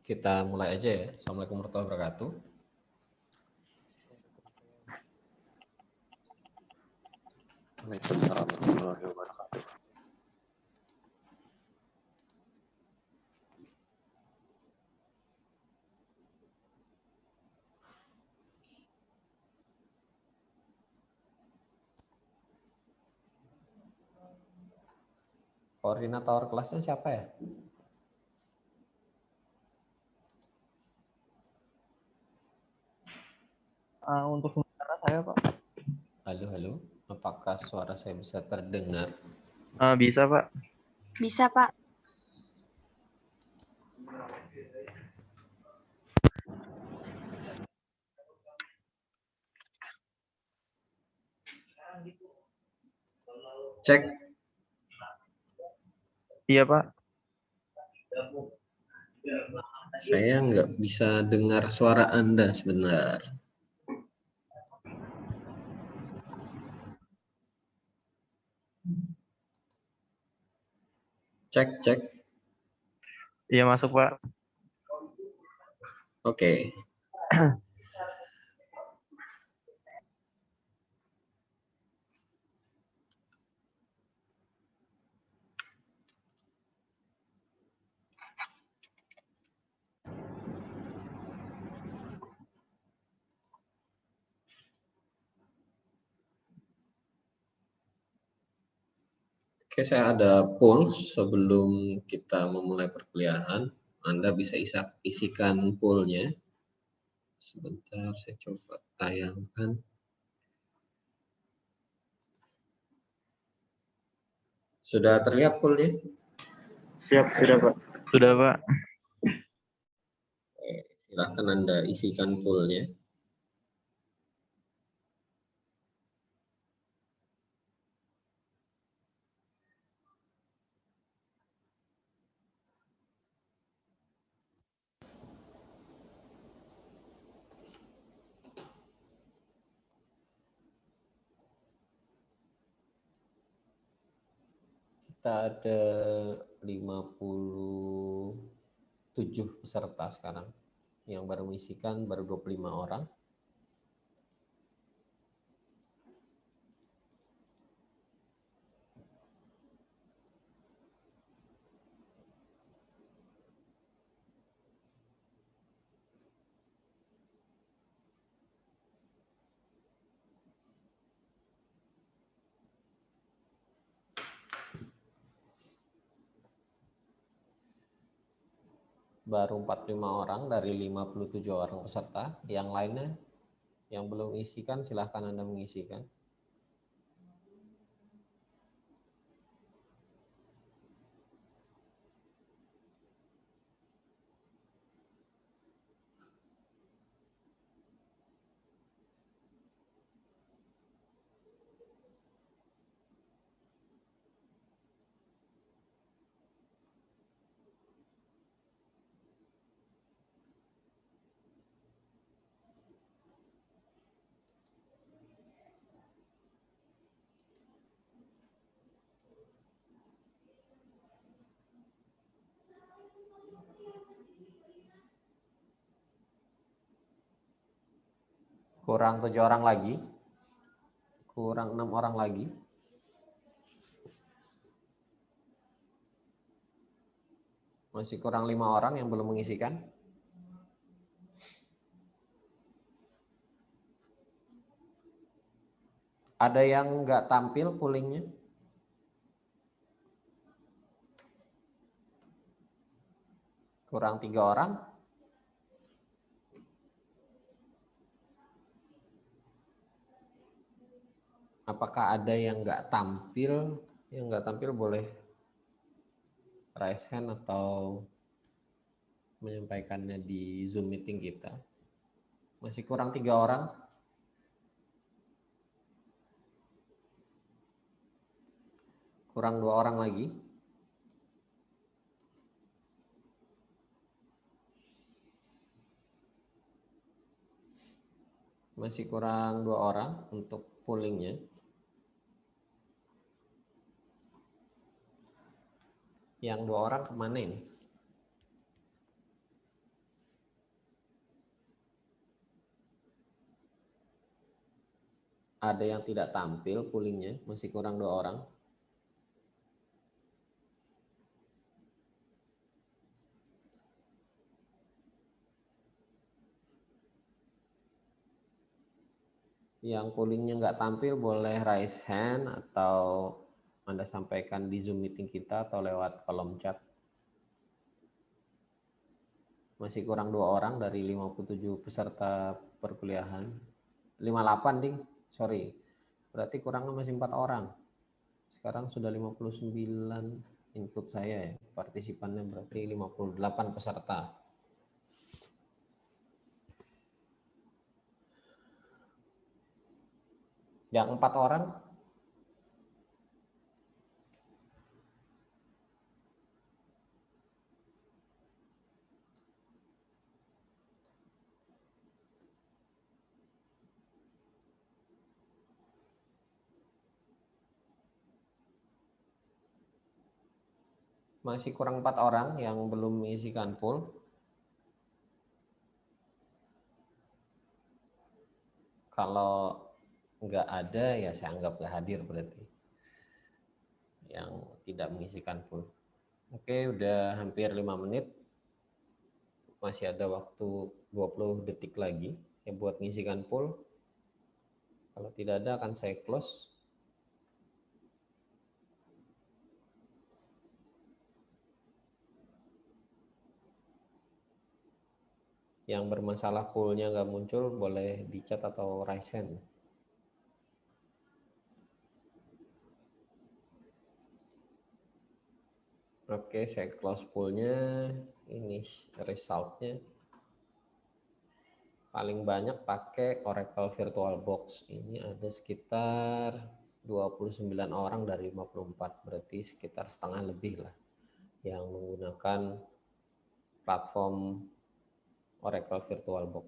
Kita mulai aja ya. Assalamualaikum warahmatullahi wabarakatuh. Waalaikumsalam warahmatullahi wabarakatuh. Koordinator kelasnya siapa ya? Untuk sementara saya, Pak. Halo, halo. Apakah suara saya bisa terdengar? Bisa, Pak. Bisa, Pak. Cek. Iya, Pak. Saya nggak bisa dengar suara Anda sebentar. Cek, cek. Iya, masuk, Pak. Oke. Oke, saya ada poll sebelum kita memulai perkuliahan. Anda bisa isikan pollnya. Sebentar, saya coba tayangkan. Sudah terlihat pollnya? Siap, sudah, Pak. Sudah, Pak. Oke, silakan Anda isikan pollnya. Kita ada 57 peserta sekarang. Yang baru mengisikan baru 25 orang. Baru 45 orang dari 57 orang peserta. Yang lainnya yang belum mengisikan silahkan Anda mengisikan. Kurang 7 orang lagi. Kurang 6 orang lagi. Masih kurang 5 orang yang belum mengisikan. Ada yang nggak tampil pollingnya? Kurang 3 orang. Apakah ada yang nggak tampil? Yang nggak tampil boleh raise hand atau menyampaikannya di Zoom meeting kita. Masih kurang 3 orang. Kurang 2 orang lagi. Masih kurang 2 orang untuk pollingnya. Yang 2 orang kemana ini? ada yang tidak tampil poolingnya, masih kurang 2 orang. Yang poolingnya nggak tampil boleh raise hand atau Anda sampaikan di Zoom meeting kita atau lewat kolom chat. Masih kurang 2 orang dari 57 peserta perkuliahan. 58 ding, sorry. Berarti kurangnya masih 4 orang. Sekarang sudah 59 input saya ya. Partisipannya berarti 58 peserta. Yang 4 orang masih kurang 4 orang yang belum mengisikan pool. Kalau nggak ada ya saya anggap nggak hadir berarti. Yang tidak mengisikan pool. Oke, udah hampir 5 menit. Masih ada waktu 20 detik lagi ya buat mengisikan pool. Kalau tidak ada akan saya close. Yang bermasalah poolnya nggak muncul boleh di chat atau raise hand. Oke, saya close poolnya. Ini resultnya. Paling banyak pakai Oracle VirtualBox. Ini ada sekitar 29 orang dari 54. Berarti sekitar setengah lebih lah yang menggunakan platform Oracle VirtualBox.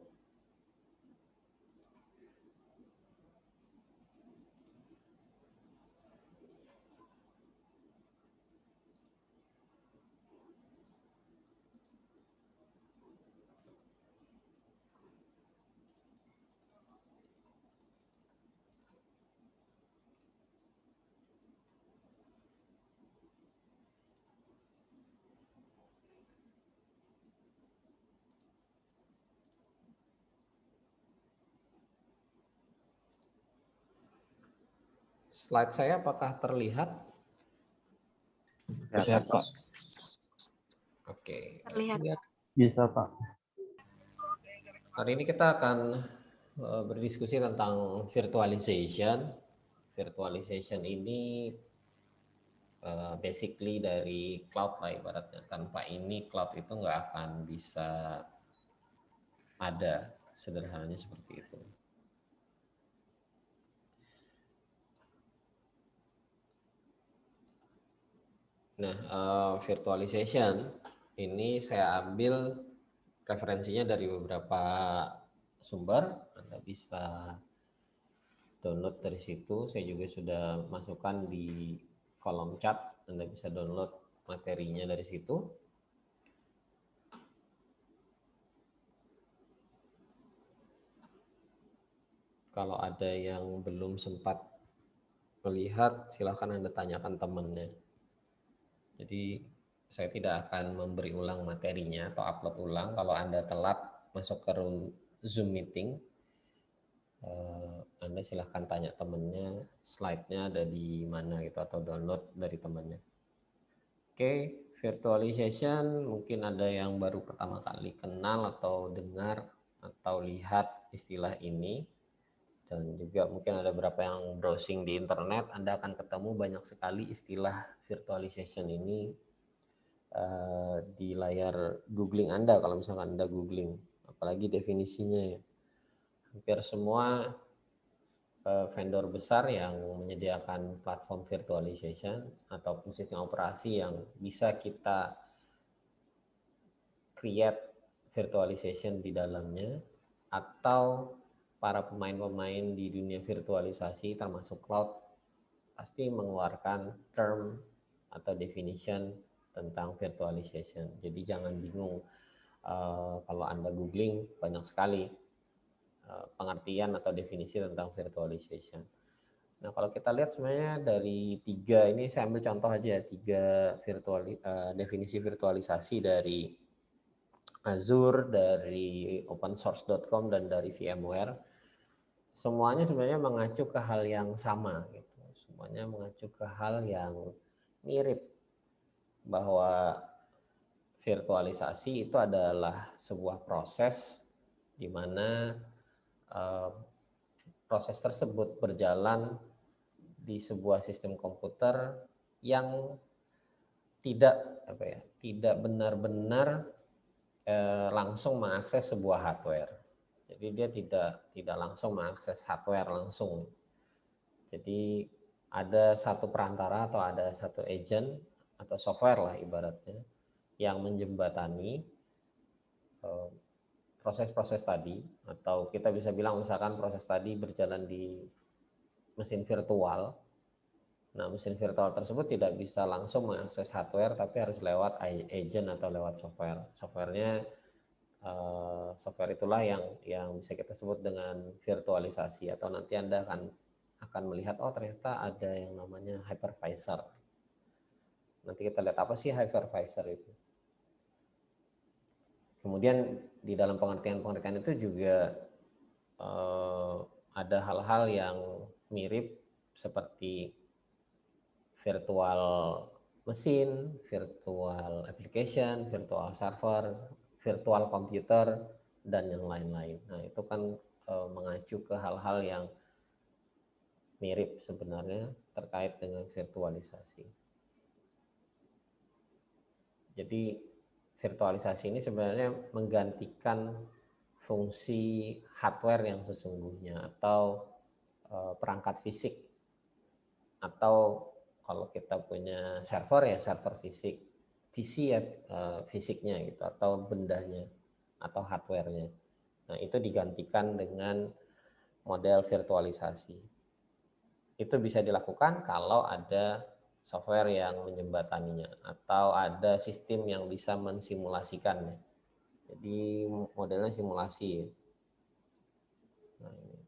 Slide saya apakah terlihat? Bisa, Pak. Oke. Terlihat. Bisa, Pak. Hari ini kita akan berdiskusi tentang virtualization. Virtualization ini basically dari cloud lah ibaratnya. Tanpa ini cloud itu nggak akan bisa ada, sederhananya seperti itu. Nah, virtualization ini saya ambil referensinya dari beberapa sumber. Anda bisa download dari situ. Saya juga sudah masukkan di kolom chat. Anda bisa download materinya dari situ. Kalau ada yang belum sempat melihat, silakan Anda tanyakan temannya. Jadi saya tidak akan memberi ulang materinya atau upload ulang. Kalau Anda telat masuk ke room Zoom meeting, Anda silahkan tanya temannya, slide-nya ada di mana gitu atau download dari temannya. Oke, virtualization mungkin ada yang baru pertama kali kenal atau dengar atau lihat istilah ini. Dan juga mungkin ada beberapa yang browsing di internet, Anda akan ketemu banyak sekali istilah virtualization ini di layar googling Anda kalau misalkan Anda googling, apalagi definisinya ya. Hampir semua vendor besar yang menyediakan platform virtualization ataupun sistem operasi yang bisa kita create virtualization di dalamnya, atau para pemain-pemain di dunia virtualisasi termasuk cloud pasti mengeluarkan term atau definition tentang virtualization. Jadi jangan bingung kalau Anda googling banyak sekali pengertian atau definisi tentang virtualization. Nah, kalau kita lihat sebenarnya dari tiga ini, saya ambil contoh aja ya, tiga definisi virtualisasi dari Azure, dari opensource.com, dan dari VMware. Semuanya sebenarnya mengacu ke hal yang sama, gitu. Semuanya mengacu ke hal yang mirip, bahwa virtualisasi itu adalah sebuah proses di mana proses tersebut berjalan di sebuah sistem komputer yang tidak benar-benar langsung mengakses sebuah hardware. Jadi dia tidak langsung mengakses hardware langsung. Jadi ada satu perantara atau ada satu agent atau software lah ibaratnya yang menjembatani proses-proses tadi, atau kita bisa bilang misalkan proses tadi berjalan di mesin virtual. Nah, mesin virtual tersebut tidak bisa langsung mengakses hardware, tapi harus lewat agent atau lewat software. Software itulah yang bisa kita sebut dengan virtualisasi, atau nanti Anda akan melihat, oh ternyata ada yang namanya hypervisor. Nanti kita lihat apa sih hypervisor itu. Kemudian di dalam pengertian-pengertian itu juga ada hal-hal yang mirip seperti virtual mesin, virtual application, virtual server, virtual computer, dan yang lain-lain. Nah, itu kan mengacu ke hal-hal yang mirip sebenarnya terkait dengan virtualisasi. Jadi virtualisasi ini sebenarnya menggantikan fungsi hardware yang sesungguhnya, atau perangkat fisik, atau kalau kita punya server ya server fisik, PC ya fisiknya gitu, atau bendanya atau hardwarenya. Nah, itu digantikan dengan model virtualisasi. Itu bisa dilakukan kalau ada software yang menjembataninya, atau ada sistem yang bisa mensimulasikannya. Jadi modelnya simulasi. Nah, ini.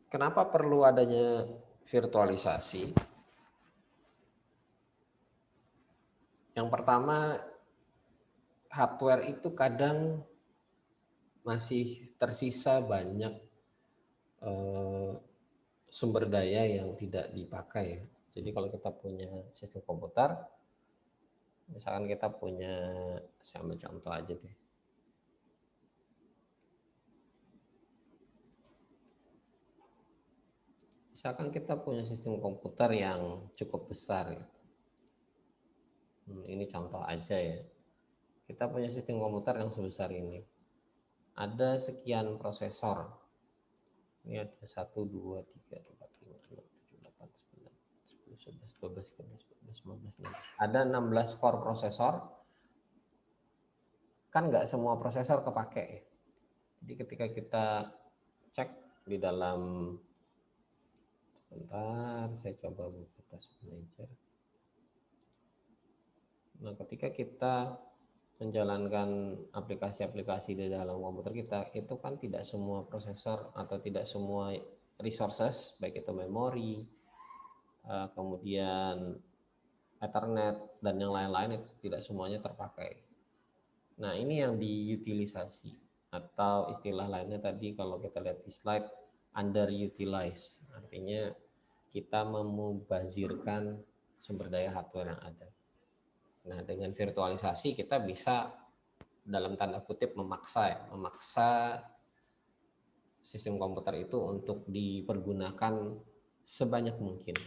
Kenapa perlu adanya virtualisasi? Yang pertama, hardware itu kadang masih tersisa banyak sumber daya yang tidak dipakai. Jadi kalau kita punya sistem komputer, misalkan kita punya, saya ambil contoh aja deh. Misalkan kita punya sistem komputer yang cukup besar, gitu. Ini contoh aja ya. Kita punya sistem komputer yang sebesar ini. Ada sekian prosesor. Ini ada 1, 2, 3, 4, 5, 6, 7, 8, 9, 10, 11, 12, 13, 14, 15, 16. Ada 16 core prosesor. Kan nggak semua prosesor kepake. Jadi ketika kita cek di dalam, sebentar, saya coba buka task manager. Nah, ketika kita menjalankan aplikasi-aplikasi di dalam komputer kita, itu kan tidak semua prosesor atau tidak semua resources, baik itu memori, kemudian Ethernet, dan yang lain-lain, itu tidak semuanya terpakai. Nah, ini yang diutilisasi, atau istilah lainnya tadi kalau kita lihat di slide, underutilize. Artinya kita memubazirkan sumber daya hardware yang ada. Nah, dengan virtualisasi kita bisa dalam tanda kutip memaksa sistem komputer itu untuk dipergunakan sebanyak mungkin.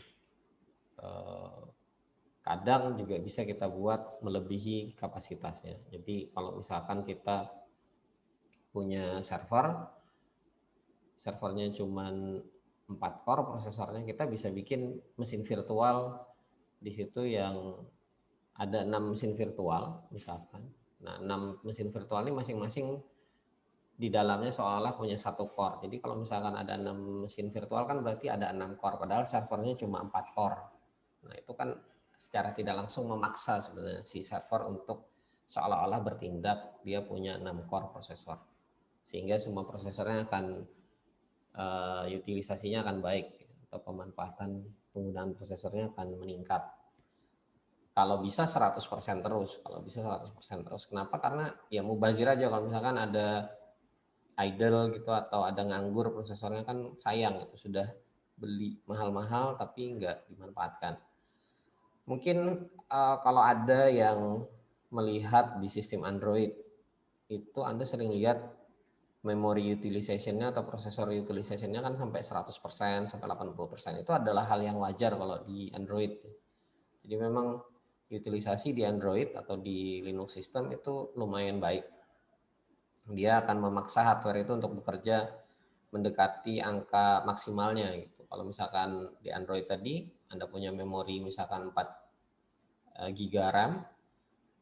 Kadang juga bisa kita buat melebihi kapasitasnya. Jadi kalau misalkan kita punya servernya cuma 4 core prosesornya, kita bisa bikin mesin virtual di situ yang ada 6 mesin virtual misalkan. Nah, 6 mesin virtual ini masing-masing di dalamnya seolah-olah punya 1 core. Jadi kalau misalkan ada 6 mesin virtual kan berarti ada 6 core, padahal servernya cuma 4 core. Nah, itu kan secara tidak langsung memaksa sebenarnya si server untuk seolah-olah bertindak dia punya 6 core prosesor, sehingga semua prosesornya akan utilisasinya akan baik atau pemanfaatan penggunaan prosesornya akan meningkat. Kalau bisa 100% terus, kalau bisa 100% terus. Kenapa? Karena ya mubazir aja kalau misalkan ada idle gitu atau ada nganggur prosesornya kan sayang gitu, sudah beli mahal-mahal tapi nggak dimanfaatkan. Mungkin kalau ada yang melihat di sistem Android itu Anda sering lihat memory utilization-nya atau prosesor utilization-nya kan sampai 100% sampai 80%. Itu adalah hal yang wajar kalau di Android. Jadi memang utilisasi di Android atau di Linux system itu lumayan baik. Dia akan memaksa hardware itu untuk bekerja mendekati angka maksimalnya gitu. Kalau misalkan di Android tadi Anda punya memori misalkan 4 GB RAM,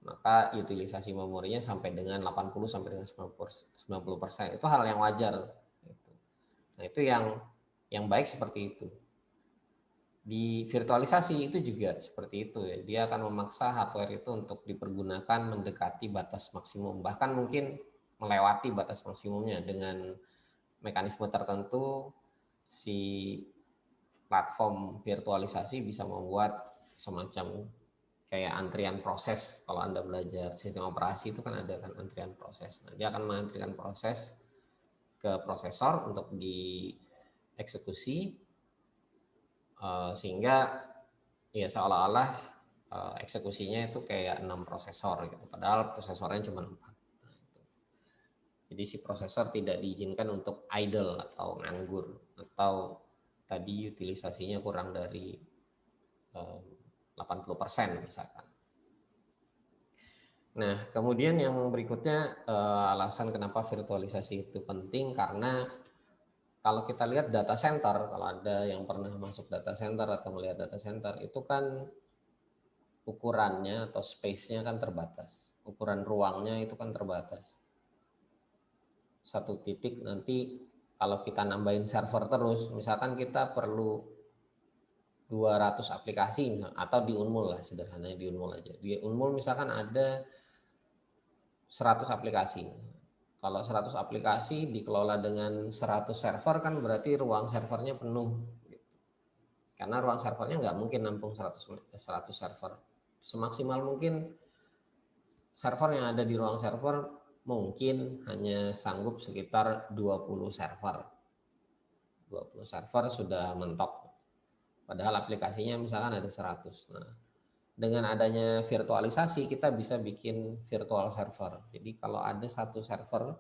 maka utilisasi memorinya sampai dengan 80 sampai dengan 90%. Itu hal yang wajar. Nah, itu yang baik seperti itu. Di virtualisasi itu juga seperti itu ya. Dia akan memaksa hardware itu untuk dipergunakan mendekati batas maksimum, bahkan mungkin melewati batas maksimumnya dengan mekanisme tertentu. Si platform virtualisasi bisa membuat semacam kayak antrian proses. Kalau Anda belajar sistem operasi itu kan ada kan antrian proses. Nah, dia akan mengantrikan proses ke prosesor untuk dieksekusi, sehingga ya seolah-olah eksekusinya itu kayak 6 prosesor gitu, padahal prosesornya cuma 4. Nah, itu. Jadi si prosesor tidak diizinkan untuk idle atau nganggur, atau tadi utilisasinya kurang dari 80% misalkan. Nah, kemudian yang berikutnya alasan kenapa virtualisasi itu penting, karena kalau kita lihat data center, kalau ada yang pernah masuk data center atau melihat data center, itu kan ukurannya atau space-nya kan terbatas. Ukuran ruangnya itu kan terbatas. Satu titik nanti kalau kita nambahin server terus, misalkan kita perlu 200 aplikasi atau di Unmul lah, sederhananya di Unmul aja. Di Unmul misalkan ada 100 aplikasi. Kalau 100 aplikasi dikelola dengan 100 server kan berarti ruang servernya penuh. Karena ruang servernya nggak mungkin nampung 100 server. Semaksimal mungkin server yang ada di ruang server mungkin hanya sanggup sekitar 20 server. 20 server sudah mentok. Padahal aplikasinya misalkan ada 100. Nah, dengan adanya virtualisasi kita bisa bikin virtual server. Jadi kalau ada satu server,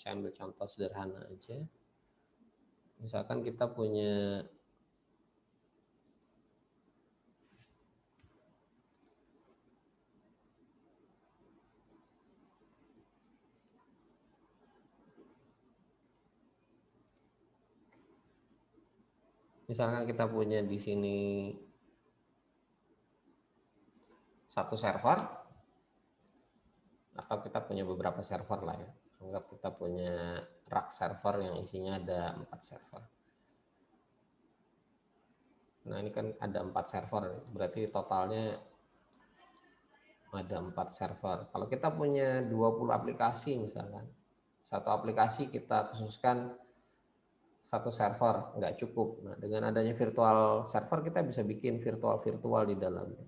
saya ambil contoh sederhana aja. Misalkan kita punya di sini satu server, atau kita punya beberapa server lah ya. Anggap kita punya rak server yang isinya ada 4 server. Nah, ini kan ada 4 server, berarti totalnya ada 4 server. Kalau kita punya 20 aplikasi misalkan, satu aplikasi kita khususkan satu server, nggak cukup. Nah, dengan adanya virtual server kita bisa bikin virtual di dalamnya.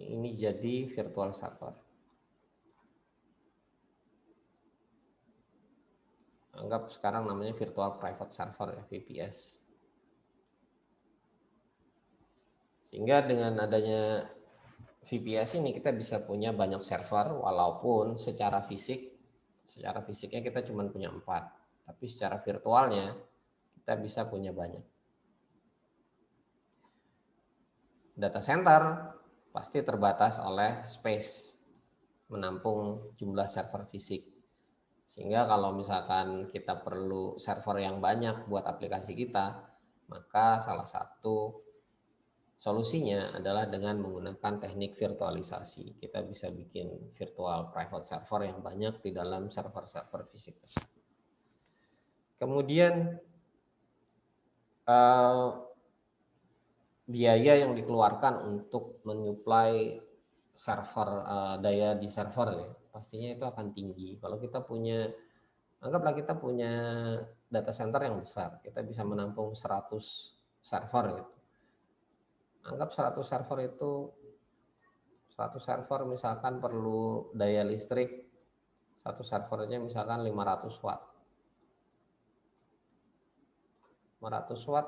Ini jadi virtual server. Anggap sekarang namanya virtual private server ya, VPS. Sehingga dengan adanya VPS ini kita bisa punya banyak server, walaupun secara fisiknya kita cuma punya 4. Tapi secara virtualnya kita bisa punya banyak. Data center pasti terbatas oleh space, menampung jumlah server fisik. Sehingga kalau misalkan kita perlu server yang banyak buat aplikasi kita, maka salah satu solusinya adalah dengan menggunakan teknik virtualisasi. Kita bisa bikin virtual private server yang banyak di dalam server-server fisik. Kemudian biaya yang dikeluarkan untuk menyuplai server, daya di server ya, pastinya itu akan tinggi. Kalau kita punya, anggaplah kita punya data center yang besar, kita bisa menampung 100 server gitu. Anggap 100 server itu, 100 server misalkan perlu daya listrik, satu servernya misalkan 500 watt. 500 watt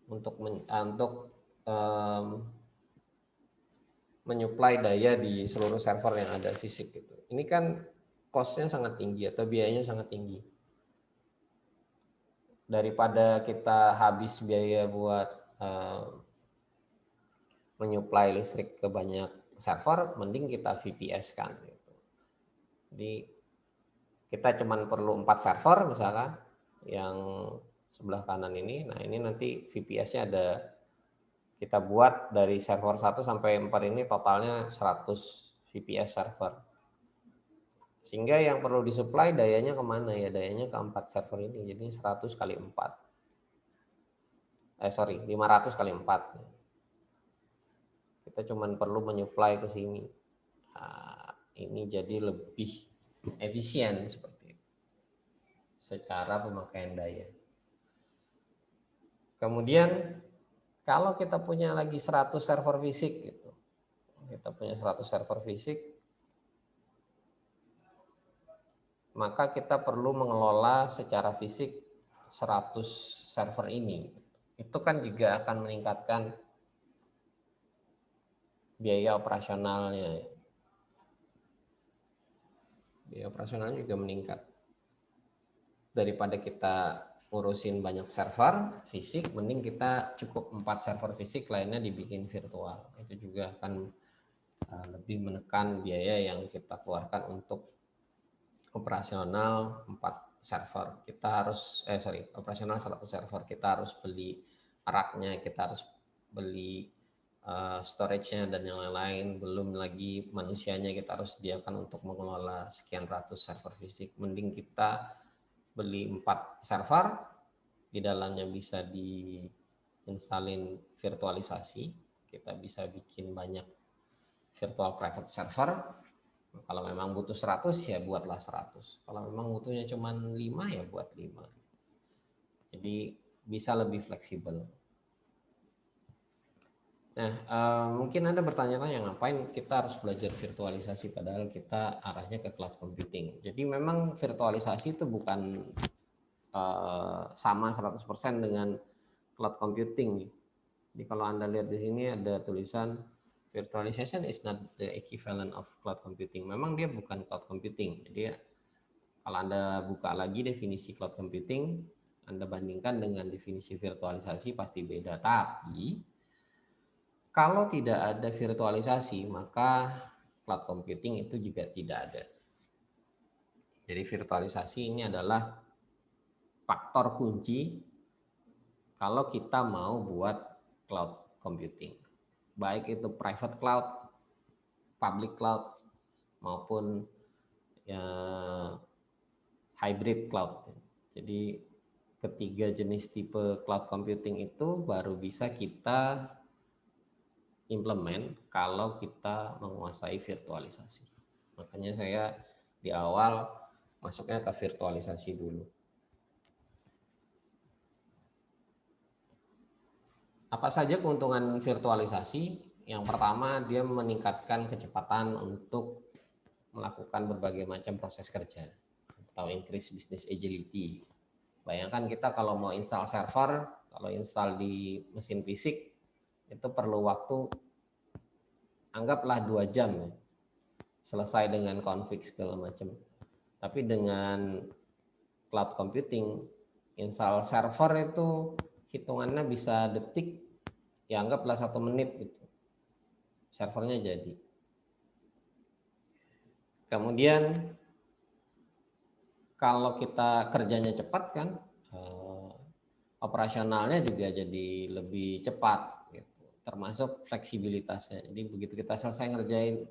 untuk menyuplai daya di seluruh server yang ada fisik gitu. Ini kan cost-nya sangat tinggi atau biayanya sangat tinggi. Daripada kita habis biaya buat menyuplai listrik ke banyak server, mending kita VPS kan gitu. Jadi kita cuma perlu 4 server misalkan yang sebelah kanan ini. Nah, ini nanti VPS-nya ada, kita buat dari server 1 sampai 4 ini totalnya 100 VPS server. Sehingga yang perlu disuplai dayanya kemana ya? Dayanya ke 4 server ini. Jadi 100 kali 4. 500 kali 4. Kita cuma perlu menyuplai ke sini. Nah, ini jadi lebih efisien seperti itu secara pemakaian daya. Kemudian kalau kita punya lagi 100 server fisik gitu. Kita punya 100 server fisik, maka kita perlu mengelola secara fisik 100 server ini. Itu kan juga akan meningkatkan biaya operasionalnya. Biaya operasionalnya juga meningkat. Daripada kita ngurusin banyak server fisik, mending kita cukup 4 server fisik, lainnya dibikin virtual. Itu juga akan lebih menekan biaya yang kita keluarkan untuk operasional 4 server. Kita harus operasional 100 server. Kita harus beli raknya, kita harus beli storage-nya dan yang lain-lain. Belum lagi manusianya kita harus sediakan untuk mengelola sekian ratus server fisik. Mending kita beli 4 server, di dalamnya bisa diinstalin virtualisasi. Kita bisa bikin banyak virtual private server. Kalau memang butuh 100 ya buatlah 100. Kalau memang butuhnya cuma 5 ya buat 5. Jadi bisa lebih fleksibel. Nah, mungkin Anda bertanya-tanya ngapain kita harus belajar virtualisasi padahal kita arahnya ke cloud computing. Jadi memang virtualisasi itu bukan sama 100% dengan cloud computing. Jadi kalau Anda lihat di sini ada tulisan virtualization is not the equivalent of cloud computing. Memang dia bukan cloud computing. Jadi kalau Anda buka lagi definisi cloud computing, Anda bandingkan dengan definisi virtualisasi pasti beda. Tapi kalau tidak ada virtualisasi, maka cloud computing itu juga tidak ada. Jadi virtualisasi ini adalah faktor kunci kalau kita mau buat cloud computing. Baik itu private cloud, public cloud, maupun ya, hybrid cloud. Jadi ketiga jenis tipe cloud computing itu baru bisa kita implement kalau kita menguasai virtualisasi. Makanya saya di awal masuknya ke virtualisasi dulu. Apa saja keuntungan virtualisasi? Yang pertama, dia meningkatkan kecepatan untuk melakukan berbagai macam proses kerja atau increase business agility. Bayangkan kita kalau mau install server, kalau install di mesin fisik, itu perlu waktu anggaplah 2 jam ya, selesai dengan config segala macam. Tapi dengan cloud computing, install server itu hitungannya bisa detik, ya anggaplah 1 menit gitu, servernya jadi. Kemudian kalau kita kerjanya cepat kan, operasionalnya juga jadi lebih cepat gitu. Termasuk fleksibilitasnya. Jadi begitu kita selesai ngerjain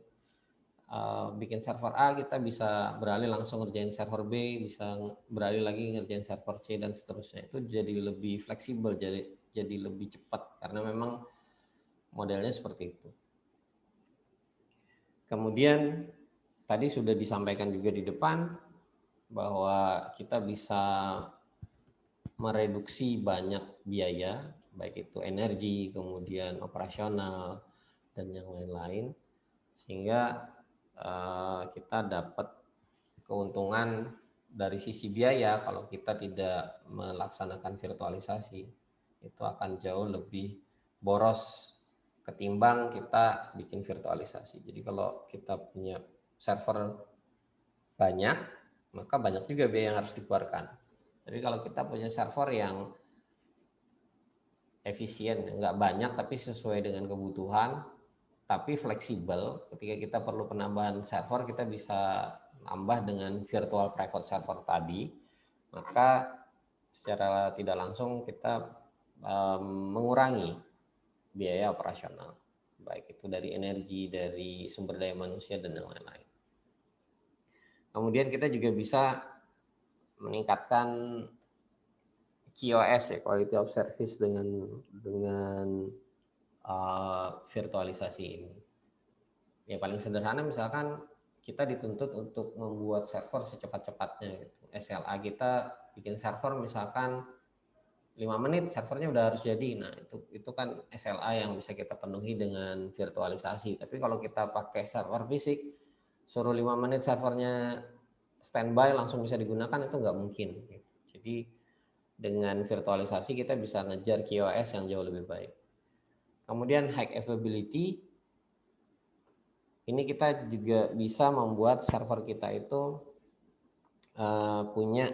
bikin server A, kita bisa beralih langsung ngerjain server B, bisa beralih lagi ngerjain server C dan seterusnya. Itu jadi lebih fleksibel, jadi lebih cepat karena memang modelnya seperti itu. Kemudian tadi sudah disampaikan juga di depan bahwa kita bisa mereduksi banyak biaya, baik itu energi, kemudian operasional, dan yang lain-lain, sehingga kita dapat keuntungan dari sisi biaya. Kalau kita tidak melaksanakan virtualisasi, itu akan jauh lebih boros ketimbang kita bikin virtualisasi. Jadi kalau kita punya server banyak, maka banyak juga biaya yang harus dikeluarkan. Tapi kalau kita punya server yang efisien, nggak banyak tapi sesuai dengan kebutuhan, tapi fleksibel, ketika kita perlu penambahan server, kita bisa nambah dengan virtual private server tadi, maka secara tidak langsung kita mengurangi biaya operasional, baik itu dari energi, dari sumber daya manusia, dan yang lain-lain. Kemudian kita juga bisa meningkatkan QoS ya, quality of service dengan virtualisasi ini. Ya paling sederhana misalkan kita dituntut untuk membuat server secepat-cepatnya gitu. SLA kita bikin server misalkan 5 menit servernya udah harus jadi. Nah, itu kan SLA yang bisa kita penuhi dengan virtualisasi. Tapi kalau kita pakai server fisik, suruh 5 menit servernya standby langsung bisa digunakan, itu nggak mungkin. Jadi dengan virtualisasi kita bisa ngejar QoS yang jauh lebih baik. Kemudian high availability, ini kita juga bisa membuat server kita itu punya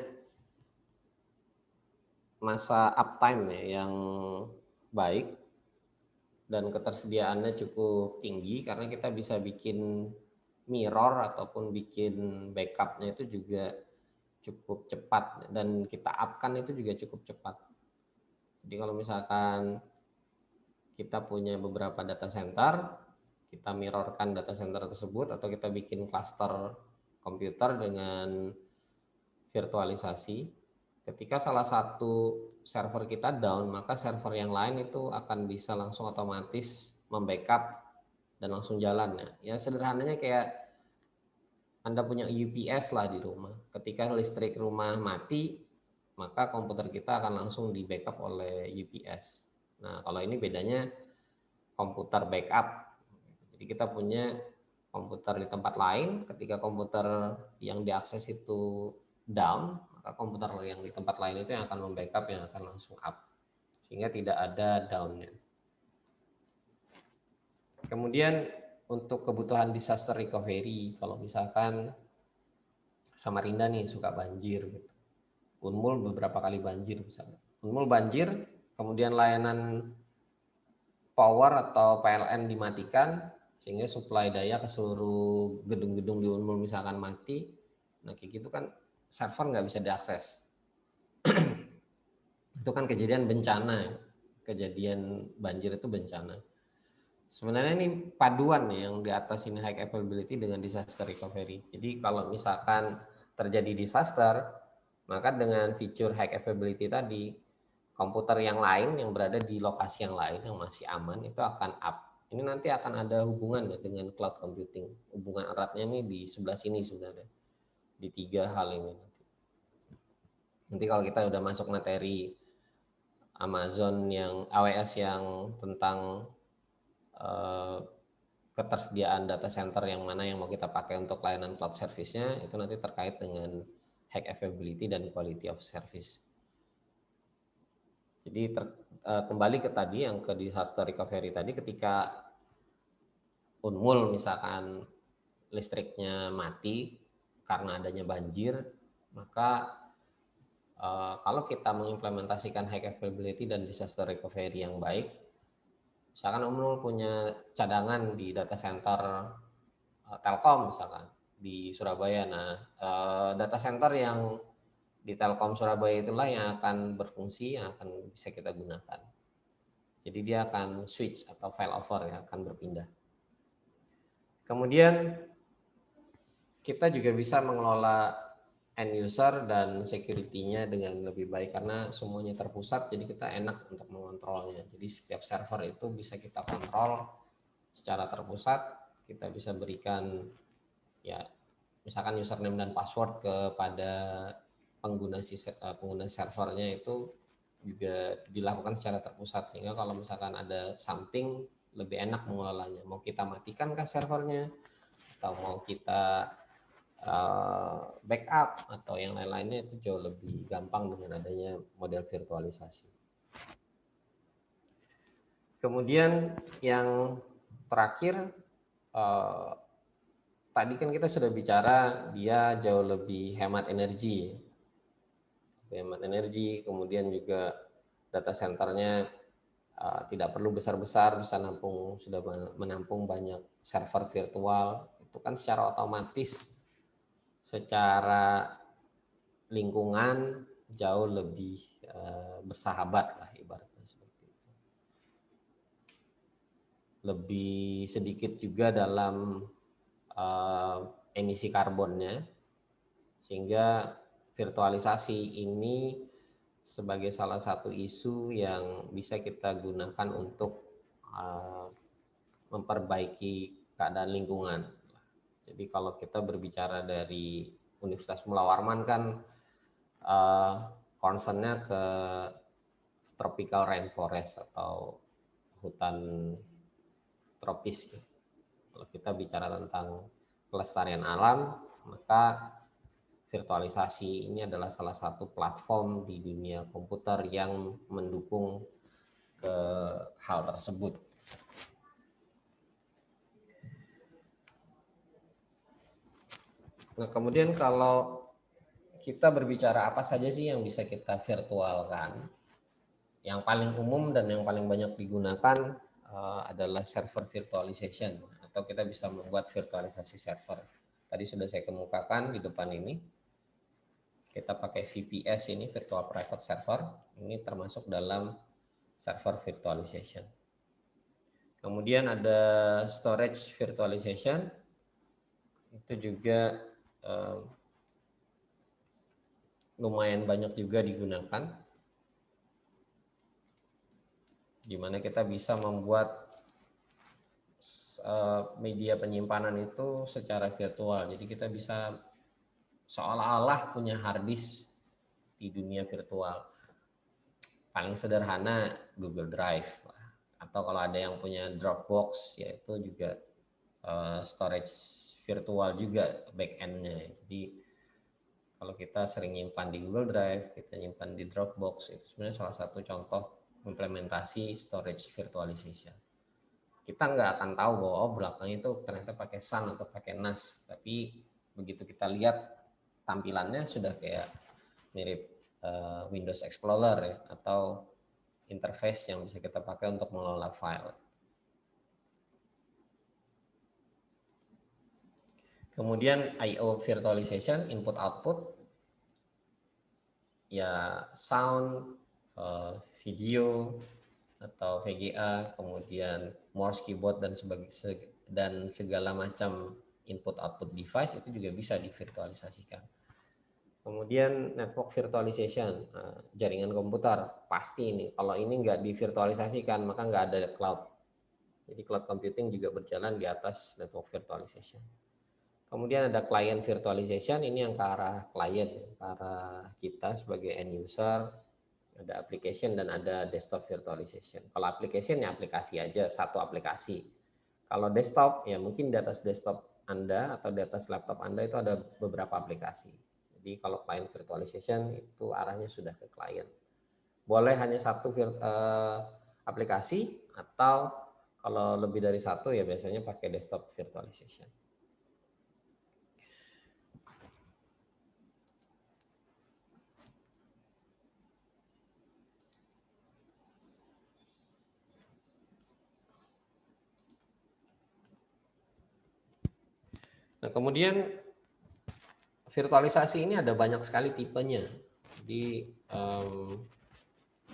masa uptime ya, yang baik dan ketersediaannya cukup tinggi, karena kita bisa bikin mirror ataupun bikin backupnya itu juga cukup cepat, dan kita upkan itu juga cukup cepat. Jadi kalau misalkan kita punya beberapa data center, kita mirrorkan data center tersebut, atau kita bikin cluster komputer dengan virtualisasi, ketika salah satu server kita down, maka server yang lain itu akan bisa langsung otomatis membackup dan langsung jalan. Ya sederhananya kayak Anda punya UPS lah di rumah. Ketika listrik rumah mati, maka komputer kita akan langsung di backup oleh UPS. Nah, kalau ini bedanya komputer backup. Jadi kita punya komputer di tempat lain, ketika komputer yang diakses itu down, maka komputer yang di tempat lain itu yang akan membackup, yang akan langsung up, sehingga tidak ada down-nya. Kemudian untuk kebutuhan disaster recovery, kalau misalkan Samarinda nih suka banjir, gitu. Unmul beberapa kali banjir misalnya. Unmul banjir, kemudian layanan power atau PLN dimatikan, sehingga suplai daya ke seluruh gedung-gedung di Unmul misalkan mati. Nah kayak gitu kan server nggak bisa diakses. Itu kan kejadian bencana ya. Kejadian banjir itu bencana. Sebenarnya ini paduan ya, yang di atas ini high availability dengan disaster recovery. Jadi kalau misalkan terjadi disaster, maka dengan fitur high availability tadi, komputer yang lain yang berada di lokasi yang lain yang masih aman itu akan up. Ini nanti akan ada hubungan ya dengan cloud computing. Hubungan eratnya ini di sebelah sini sebenarnya. Di 3 hal ini. Nanti kalau kita udah masuk materi Amazon yang AWS yang tentang ketersediaan data center yang mana yang mau kita pakai untuk layanan cloud service-nya, itu nanti terkait dengan high availability dan quality of service. Jadi kembali ke tadi yang ke disaster recovery tadi, ketika Unmul misalkan listriknya mati karena adanya banjir, maka kalau kita mengimplementasikan high availability dan disaster recovery yang baik, misalkan Unmul punya cadangan di data center Telkom misalkan di Surabaya. Nah, data center yang di Telkom Surabaya itulah yang akan berfungsi, yang akan bisa kita gunakan. Jadi dia akan switch atau file over ya, akan berpindah. Kemudian kita juga bisa mengelola end user dan security-nya dengan lebih baik karena semuanya terpusat, jadi kita enak untuk mengontrolnya. Jadi setiap server itu bisa kita kontrol secara terpusat, kita bisa berikan ya misalkan username dan password kepada pengguna servernya, itu juga dilakukan secara terpusat, sehingga kalau misalkan ada something lebih enak mengelolanya. Mau kita matikan ke servernya atau mau kita backup atau yang lain-lainnya, itu jauh lebih gampang dengan adanya model virtualisasi. Kemudian yang terakhir, tadi kan kita sudah bicara dia jauh lebih hemat energi. Kemudian juga data centernya tidak perlu besar-besar, bisa sudah menampung banyak server virtual. Itu kan secara otomatis, secara lingkungan jauh lebih bersahabat lah ibaratnya seperti itu. Lebih sedikit juga dalam emisi karbonnya, sehingga virtualisasi ini sebagai salah satu isu yang bisa kita gunakan untuk memperbaiki keadaan lingkungan. Jadi kalau kita berbicara dari Universitas Mula Warman kan concernnya ke tropical rainforest atau hutan tropis. Kalau kita bicara tentang kelestarian alam, maka virtualisasi ini adalah salah satu platform di dunia komputer yang mendukung ke hal tersebut. Nah, kemudian kalau kita berbicara apa saja sih yang bisa kita virtualkan, yang paling umum dan yang paling banyak digunakan adalah server virtualization, atau kita bisa membuat virtualisasi server. Tadi sudah saya kemukakan di depan ini. Kita pakai VPS ini, Virtual Private Server. Ini termasuk dalam server virtualization. Kemudian ada storage virtualization. Itu juga lumayan banyak juga digunakan, di mana kita bisa membuat media penyimpanan itu secara virtual. Jadi kita bisa seolah-olah punya hard disk di dunia virtual. Paling sederhana Google Drive, atau kalau ada yang punya Dropbox, yaitu juga storage virtual juga back-end-nya. Jadi kalau kita sering nyimpan di Google Drive, kita nyimpan di Dropbox, itu sebenarnya salah satu contoh implementasi storage virtualization. Kita nggak akan tahu bahwa belakangnya itu ternyata pakai Sun atau pakai NAS, tapi begitu kita lihat tampilannya sudah kayak mirip Windows Explorer ya, atau interface yang bisa kita pakai untuk mengelola file. Kemudian I/O virtualization, input output, ya sound, video atau VGA, kemudian Morse keyboard dan segala macam input output device itu juga bisa divirtualisasikan. Kemudian network virtualization, jaringan komputer, pasti ini. Kalau ini nggak divirtualisasikan, maka nggak ada cloud. Jadi cloud computing juga berjalan di atas network virtualization. Kemudian ada client virtualization, ini yang ke arah client, ke arah kita sebagai end user. Ada application dan ada desktop virtualization. Kalau application ya aplikasi aja, satu aplikasi. Kalau desktop ya mungkin di atas desktop Anda atau di atas laptop Anda itu ada beberapa aplikasi. Jadi kalau client virtualization itu arahnya sudah ke client. Boleh hanya satu aplikasi, atau kalau lebih dari satu ya biasanya pakai desktop virtualization. Nah, kemudian virtualisasi ini ada banyak sekali tipenya. Jadi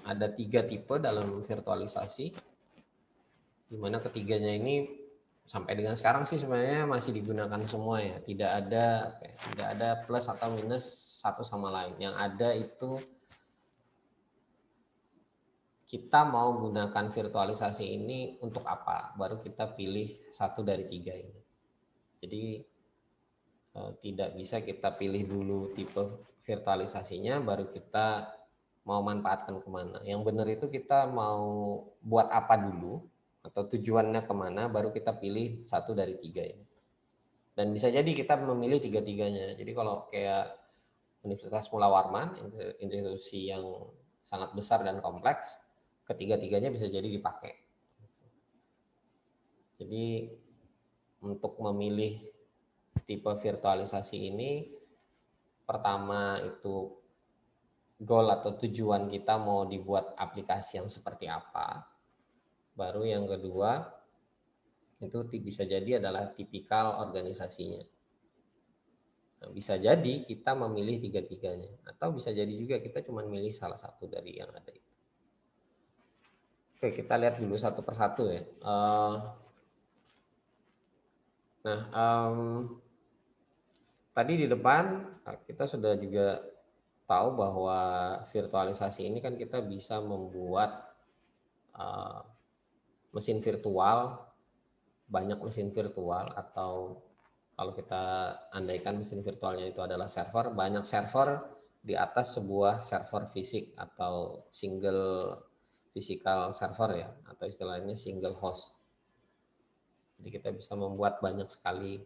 ada 3 tipe dalam virtualisasi, di mana ketiganya ini sampai dengan sekarang sih sebenarnya masih digunakan semua ya. Tidak ada plus atau minus satu sama lain. Yang ada itu kita mau gunakan virtualisasi ini untuk apa, baru kita pilih satu dari tiga ini. Jadi tidak bisa kita pilih dulu tipe virtualisasinya, baru kita mau manfaatkan kemana. Yang benar itu kita mau buat apa dulu, atau tujuannya kemana, baru kita pilih satu dari tiga ini. Dan bisa jadi kita memilih tiga-tiganya. Jadi kalau kayak Universitas Mula Warman, institusi yang sangat besar dan kompleks, ketiga-tiganya bisa jadi dipakai. Jadi untuk memilih tipe virtualisasi ini, pertama itu goal atau tujuan kita mau dibuat aplikasi yang seperti apa. Baru yang kedua, itu bisa jadi adalah tipikal organisasinya. Nah, bisa jadi kita memilih tiga-tiganya, atau bisa jadi juga kita cuma milih salah satu dari yang ada itu. Oke, kita lihat dulu satu persatu ya. Tadi di depan kita sudah juga tahu bahwa virtualisasi ini kan kita bisa membuat mesin virtual, banyak mesin virtual, atau kalau kita andaikan mesin virtualnya itu adalah server, banyak server di atas sebuah server fisik atau single physical server ya, atau istilahnya single host. Jadi kita bisa membuat banyak sekali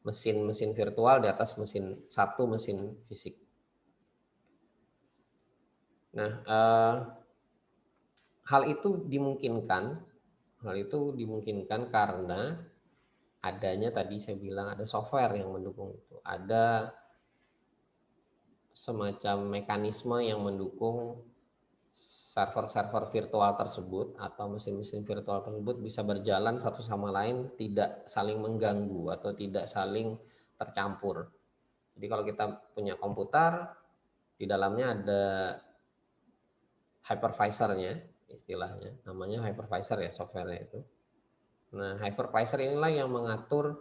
mesin-mesin virtual di atas satu mesin fisik. Nah, hal itu dimungkinkan karena adanya tadi saya bilang ada software yang mendukung itu, ada semacam mekanisme yang mendukung server-server virtual tersebut atau mesin-mesin virtual tersebut bisa berjalan satu sama lain, tidak saling mengganggu atau tidak saling tercampur. Jadi kalau kita punya komputer, di dalamnya ada hypervisornya, istilahnya, namanya hypervisor ya softwarenya itu. Nah, hypervisor inilah yang mengatur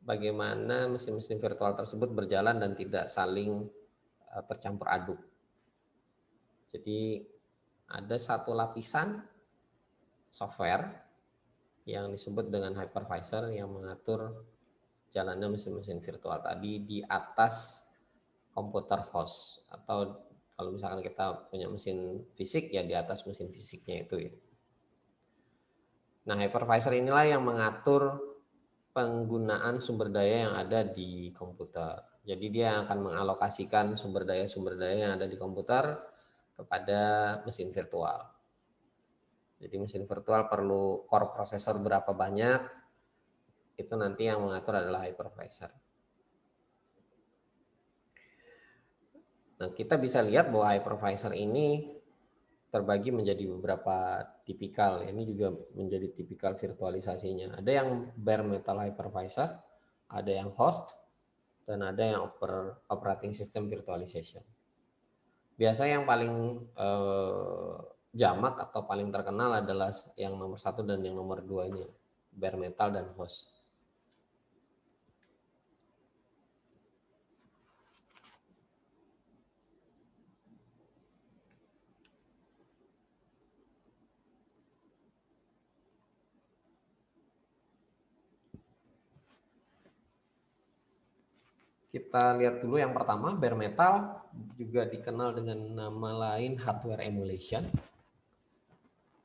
bagaimana mesin-mesin virtual tersebut berjalan dan tidak saling tercampur aduk. Jadi ada satu lapisan software yang disebut dengan hypervisor yang mengatur jalannya mesin-mesin virtual tadi di atas komputer host, atau kalau misalkan kita punya mesin fisik ya di atas mesin fisiknya itu ya. Nah, hypervisor inilah yang mengatur penggunaan sumber daya yang ada di komputer. Jadi dia akan mengalokasikan sumber daya yang ada di komputer kepada mesin virtual. Jadi mesin virtual perlu core prosesor berapa banyak, itu nanti yang mengatur adalah hypervisor. Nah, kita bisa lihat bahwa hypervisor ini terbagi menjadi beberapa tipikal. Ini juga menjadi tipikal virtualisasinya. Ada yang bare metal hypervisor, ada yang host, dan ada yang operating system virtualization. Biasa yang paling jamak atau paling terkenal adalah yang nomor 1 dan yang nomor 2 ini, bare metal dan host. Kita lihat dulu yang pertama, bare metal, juga dikenal dengan nama lain hardware emulation,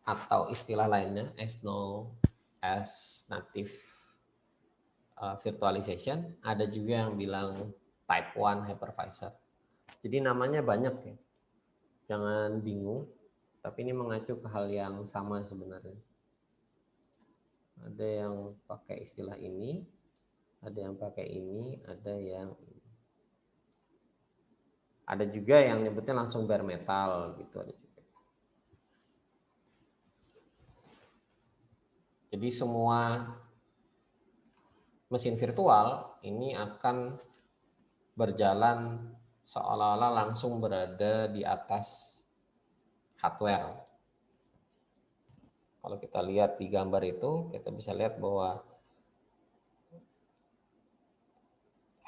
atau istilah lainnya as known as native virtualization. Ada juga yang bilang type 1 hypervisor. Jadi namanya banyak ya, jangan bingung, tapi ini mengacu ke hal yang sama sebenarnya. Ada yang pakai istilah ini, ada yang pakai ini, ada juga yang nyebutnya langsung bare metal gitu. Jadi semua mesin virtual ini akan berjalan seolah-olah langsung berada di atas hardware Kalau kita lihat di gambar itu, kita bisa lihat bahwa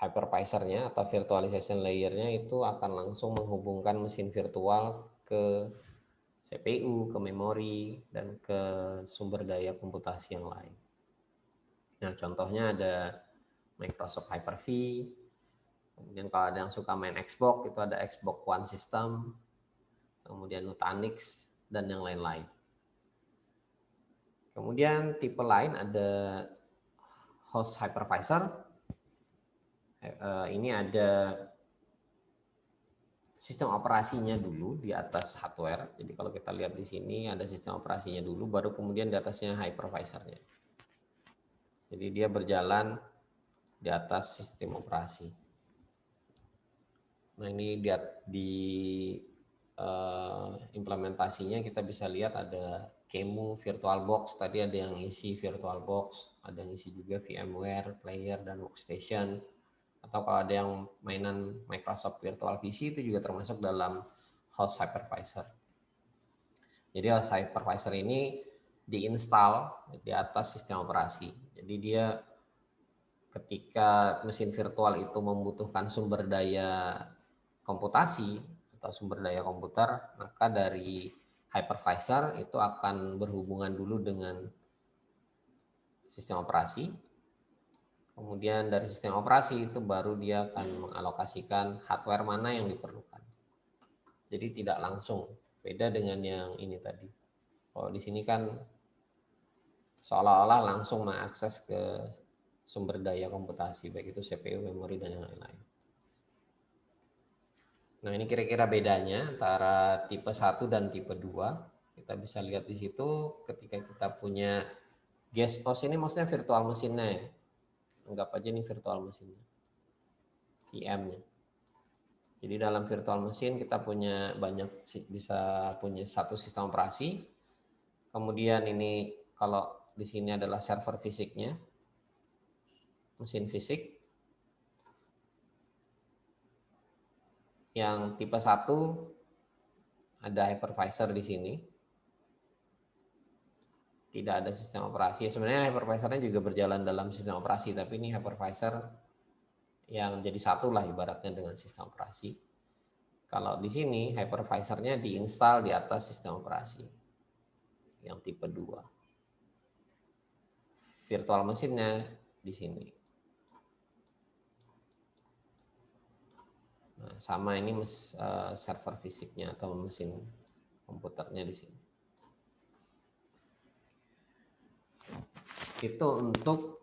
hypervisor-nya atau virtualization layer-nya itu akan langsung menghubungkan mesin virtual ke CPU, ke memori, dan ke sumber daya komputasi yang lain. Nah, contohnya ada Microsoft Hyper-V, kemudian kalau ada yang suka main Xbox, itu ada Xbox One System, kemudian Nutanix, dan yang lain-lain. Kemudian tipe lain ada host hypervisor. Ini ada sistem operasinya dulu di atas hardware. Jadi kalau kita lihat di sini ada sistem operasinya dulu, baru kemudian di atasnya hypervisornya. Jadi dia berjalan di atas sistem operasi. Nah ini di implementasinya kita bisa lihat ada QEMU, VirtualBox, tadi ada yang isi VirtualBox, ada yang isi juga VMware, Player, dan Workstation. Atau kalau ada yang mainan Microsoft Virtual PC itu juga termasuk dalam host hypervisor. Jadi host hypervisor ini diinstal di atas sistem operasi. Jadi dia ketika mesin virtual itu membutuhkan sumber daya komputasi atau sumber daya komputer, maka dari hypervisor itu akan berhubungan dulu dengan sistem operasi. Kemudian dari sistem operasi itu baru dia akan mengalokasikan hardware mana yang diperlukan. Jadi tidak langsung, beda dengan yang ini tadi. Kalau di sini kan seolah-olah langsung mengakses ke sumber daya komputasi, baik itu CPU, memori, dan yang lain-lain. Nah ini kira-kira bedanya antara tipe 1 dan tipe 2. Kita bisa lihat di situ ketika kita punya guest host ini maksudnya virtual mesinnya ya. Anggap aja ini virtual mesinnya, VM-nya. Jadi dalam virtual mesin kita punya bisa punya satu sistem operasi. Kemudian ini kalau di sini adalah server fisiknya, mesin fisik. Yang tipe 1 ada hypervisor di sini. Tidak ada sistem operasi. Sebenarnya hypervisornya juga berjalan dalam sistem operasi, tapi ini hypervisor yang jadi satu lah ibaratnya dengan sistem operasi. Kalau di sini hypervisornya diinstal di atas sistem operasi yang tipe 2. Virtual mesinnya di sini. Nah, sama ini server fisiknya atau mesin komputernya di sini. Itu untuk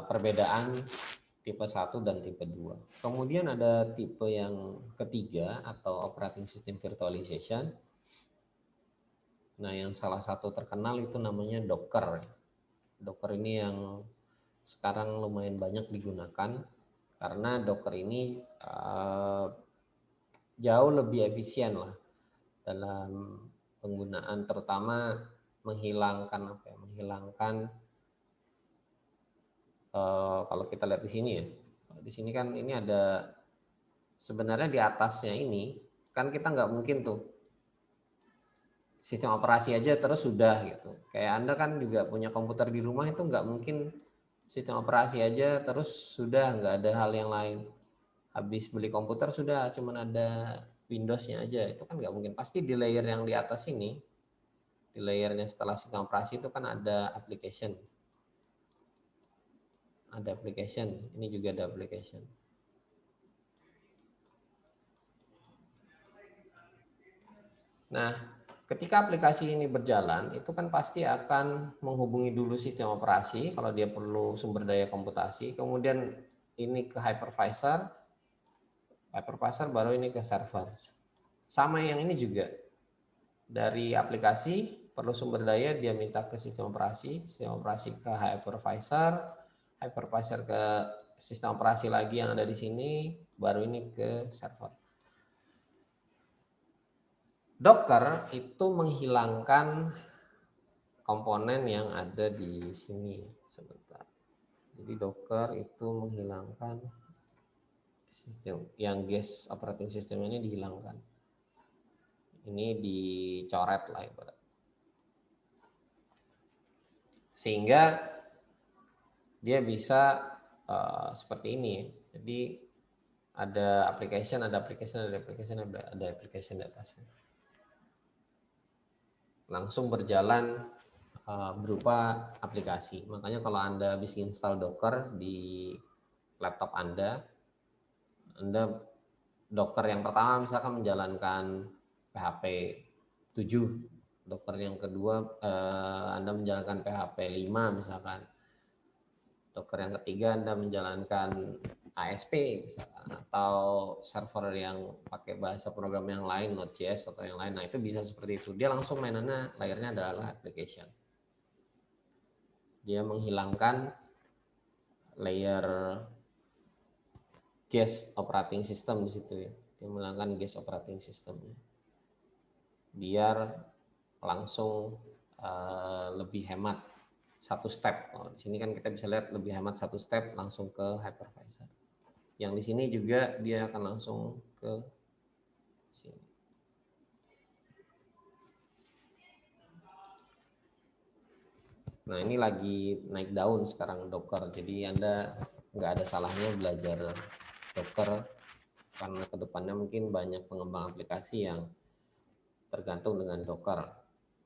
perbedaan tipe 1 dan tipe 2. Kemudian ada tipe yang ketiga atau operating system virtualization. Nah, yang salah satu terkenal itu namanya Docker. Docker ini yang sekarang lumayan banyak digunakan karena Docker ini jauh lebih efisien lah dalam penggunaan, terutama menghilangkan kalau kita lihat di sini ya. Di sini kan ini ada sebenarnya di atasnya ini kan kita nggak mungkin tuh sistem operasi aja terus sudah gitu. Kayak Anda kan juga punya komputer di rumah itu nggak mungkin sistem operasi aja terus sudah nggak ada hal yang lain. Habis beli komputer sudah cuman ada Windows-nya aja, itu kan nggak mungkin. Pasti di layer yang di atas ini, di layernya setelah sistem operasi itu kan ada application. Ada application, ini juga ada application. Nah, ketika aplikasi ini berjalan, itu kan pasti akan menghubungi dulu sistem operasi kalau dia perlu sumber daya komputasi, kemudian ini ke hypervisor baru ini ke server. Sama yang ini juga, dari aplikasi perlu sumber daya, dia minta ke sistem operasi ke hypervisor ke sistem operasi lagi yang ada di sini, baru ini ke server. Docker itu menghilangkan komponen yang ada di sini. Sebentar. Jadi Docker itu menghilangkan sistem yang guest operating system ini dihilangkan. Ini dicoret lah ibarat. Sehingga dia bisa seperti ini. Jadi ada application di atasnya. Langsung berjalan berupa aplikasi. Makanya kalau Anda habis install Docker di laptop Anda Docker yang pertama misalkan menjalankan PHP 7, Docker yang kedua Anda menjalankan PHP 5 misalkan. Docker yang ketiga Anda menjalankan ASP misalkan, atau server yang pakai bahasa program yang lain, Node.js atau yang lain. Nah, itu bisa seperti itu. Dia langsung mainannya layernya adalah application. Dia menghilangkan layer guest operating system di situ ya. Dia menghilangkan guest operating systemnya. Biar langsung lebih hemat satu step. Di sini kan kita bisa lihat lebih hemat satu step langsung ke hypervisor. Yang di sini juga dia akan langsung ke sini. Nah, ini lagi naik daun sekarang Docker. Jadi Anda nggak ada salahnya belajar Docker karena kedepannya mungkin banyak pengembang aplikasi yang tergantung dengan Docker.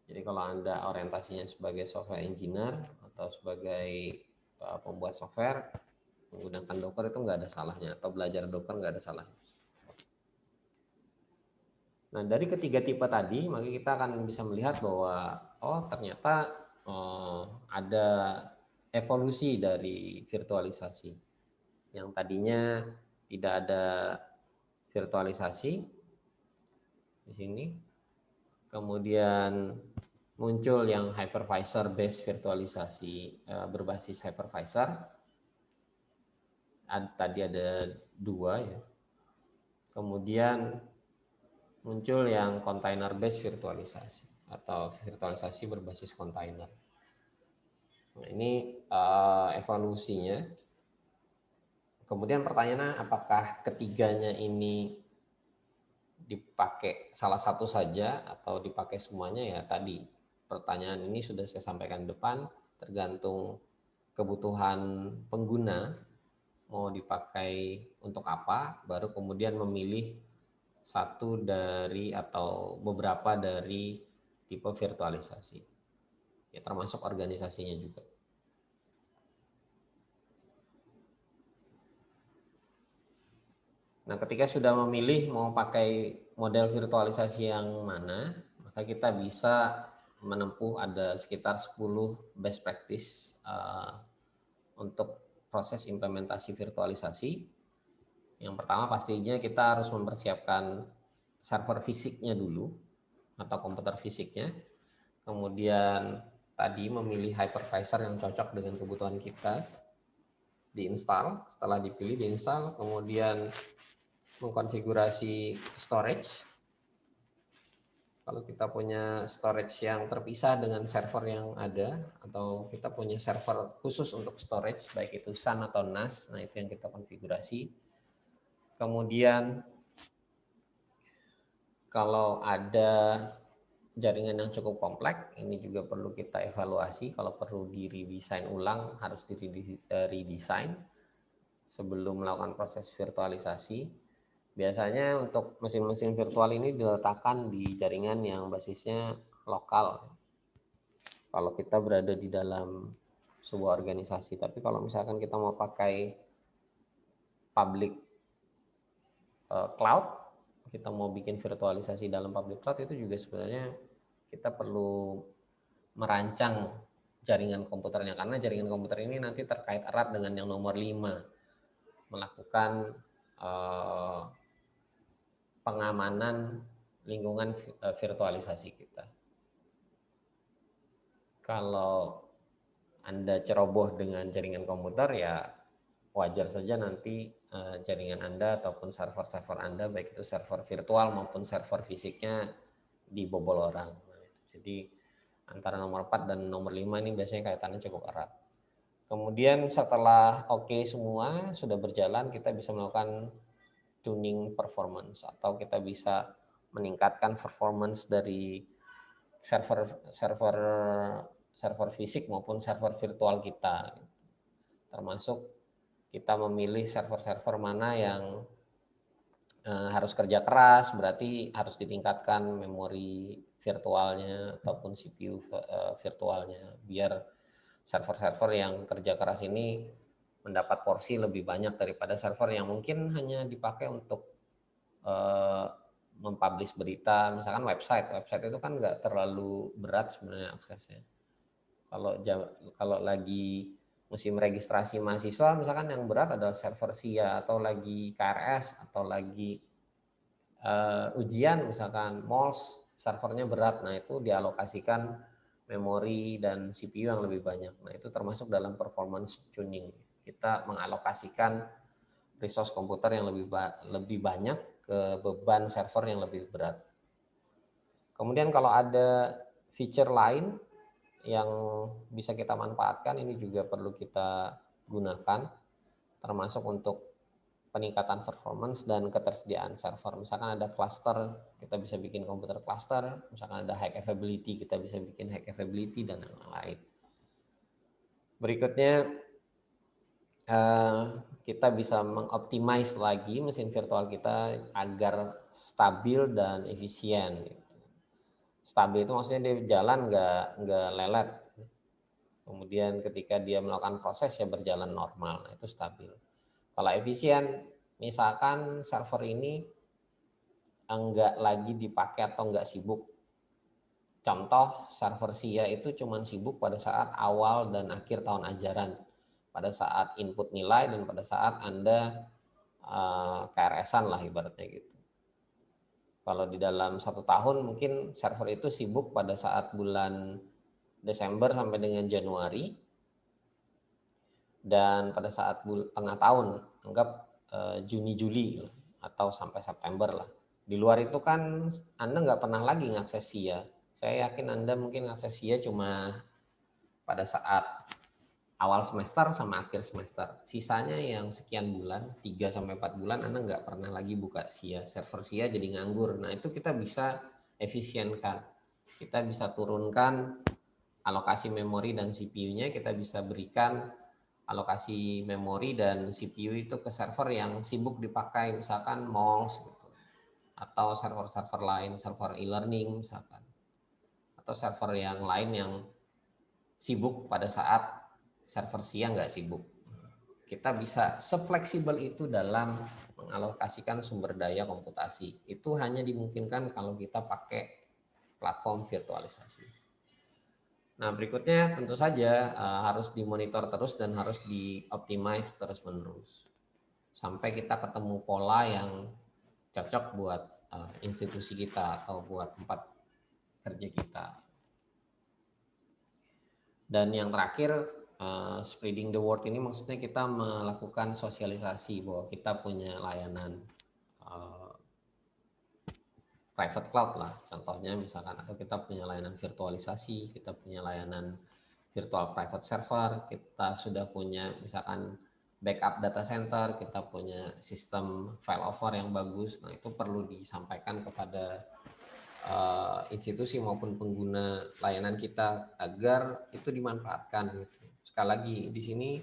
Jadi kalau Anda orientasinya sebagai software engineer atau sebagai pembuat software, menggunakan Docker itu nggak ada salahnya, atau belajar Docker nggak ada salahnya. Nah, dari ketiga tipe tadi, maka kita akan bisa melihat bahwa ternyata ada evolusi dari virtualisasi. Yang tadinya tidak ada virtualisasi di sini, kemudian muncul yang hypervisor based virtualisasi berbasis hypervisor. Tadi ada 2 ya. Kemudian muncul yang container based virtualisasi atau virtualisasi berbasis kontainer. Nah, ini evolusinya. Kemudian pertanyaannya, apakah ketiganya ini dipakai salah satu saja atau dipakai semuanya? Ya tadi pertanyaan ini sudah saya sampaikan depan, tergantung kebutuhan pengguna mau dipakai untuk apa, baru kemudian memilih satu dari atau beberapa dari tipe virtualisasi. Ya, termasuk organisasinya juga. Nah, ketika sudah memilih mau pakai model virtualisasi yang mana, maka kita bisa menempuh ada sekitar 10 best practice untuk proses implementasi virtualisasi. Yang pertama pastinya kita harus mempersiapkan server fisiknya dulu atau komputer fisiknya. Kemudian tadi memilih hypervisor yang cocok dengan kebutuhan kita, diinstal, setelah dipilih diinstal, kemudian mengkonfigurasi storage. Kalau kita punya storage yang terpisah dengan server yang ada, atau kita punya server khusus untuk storage, baik itu SAN atau NAS, nah itu yang kita konfigurasi. Kemudian kalau ada jaringan yang cukup kompleks, ini juga perlu kita evaluasi. Kalau perlu di-redesign ulang, harus di-redesign sebelum melakukan proses virtualisasi. Biasanya untuk mesin-mesin virtual ini diletakkan di jaringan yang basisnya lokal. Kalau kita berada di dalam sebuah organisasi, tapi kalau misalkan kita mau pakai public cloud, kita mau bikin virtualisasi dalam public cloud, itu juga sebenarnya kita perlu merancang jaringan komputernya, karena jaringan komputer ini nanti terkait erat dengan yang nomor 5, melakukan pengamanan lingkungan virtualisasi kita. Kalau Anda ceroboh dengan jaringan komputer, ya wajar saja nanti jaringan Anda ataupun server-server Anda, baik itu server virtual maupun server fisiknya, dibobol orang. Jadi antara nomor 4 dan nomor 5 ini biasanya kaitannya cukup erat. Kemudian setelah oke semua sudah berjalan, kita bisa melakukan tuning performance, atau kita bisa meningkatkan performance dari server server fisik maupun server virtual kita. Termasuk kita memilih server-server mana yang harus kerja keras, berarti harus ditingkatkan memori virtualnya ataupun CPU virtualnya, biar server-server yang kerja keras ini mendapat porsi lebih banyak daripada server yang mungkin hanya dipakai untuk mempublish berita, misalkan website itu kan nggak terlalu berat sebenarnya aksesnya. Kalau lagi musim registrasi mahasiswa, misalkan yang berat adalah server SIA, atau lagi KRS, atau lagi ujian, misalkan MOLS, servernya berat, nah itu dialokasikan memori dan CPU yang lebih banyak. Nah itu termasuk dalam performance tuning. Kita mengalokasikan resource komputer yang lebih banyak ke beban server yang lebih berat. Kemudian kalau ada feature lain yang bisa kita manfaatkan, ini juga perlu kita gunakan, termasuk untuk peningkatan performance dan ketersediaan server. Misalkan ada cluster, kita bisa bikin komputer cluster. Misalkan ada high availability, kita bisa bikin high availability dan lain-lain. Berikutnya, kita bisa mengoptimize lagi mesin virtual kita agar stabil dan efisien. Stabil itu maksudnya dia jalan nggak lelet. Kemudian ketika dia melakukan proses ya berjalan normal, nah itu stabil. Kalau efisien, misalkan server ini enggak lagi dipakai atau enggak sibuk. Contoh, server SIA itu cuma sibuk pada saat awal dan akhir tahun ajaran. Pada saat input nilai dan pada saat Anda KRS-an lah ibaratnya gitu. Kalau di dalam 1 tahun mungkin server itu sibuk pada saat bulan Desember sampai dengan Januari. Dan pada saat tengah tahun, anggap Juni-Juli atau sampai September lah. Di luar itu kan Anda nggak pernah lagi ngakses SIA. Saya yakin Anda mungkin ngakses SIA cuma pada saat awal semester sama akhir semester. Sisanya yang sekian bulan, 3-4 bulan Anda nggak pernah lagi buka SIA. Server SIA jadi nganggur. Nah itu kita bisa efisienkan. Kita bisa turunkan alokasi memori dan CPU-nya, kita bisa berikan alokasi memori dan CPU itu ke server yang sibuk dipakai, misalkan MOLS gitu, atau server-server lain, server e-learning misalkan, atau server yang lain yang sibuk pada saat server siang nggak sibuk. Kita bisa sefleksibel itu dalam mengalokasikan sumber daya komputasi. Itu hanya dimungkinkan kalau kita pakai platform virtualisasi. Nah, berikutnya tentu saja harus dimonitor terus dan harus dioptimize terus-menerus. Sampai kita ketemu pola yang cocok buat institusi kita atau buat tempat kerja kita. Dan yang terakhir, spreading the word ini maksudnya kita melakukan sosialisasi bahwa kita punya layanan private cloud lah contohnya misalkan, atau kita punya layanan virtualisasi, kita punya layanan virtual private server, kita sudah punya misalkan backup data center, kita punya sistem failover yang bagus. Nah itu perlu disampaikan kepada institusi maupun pengguna layanan kita agar itu dimanfaatkan. Sekali lagi di sini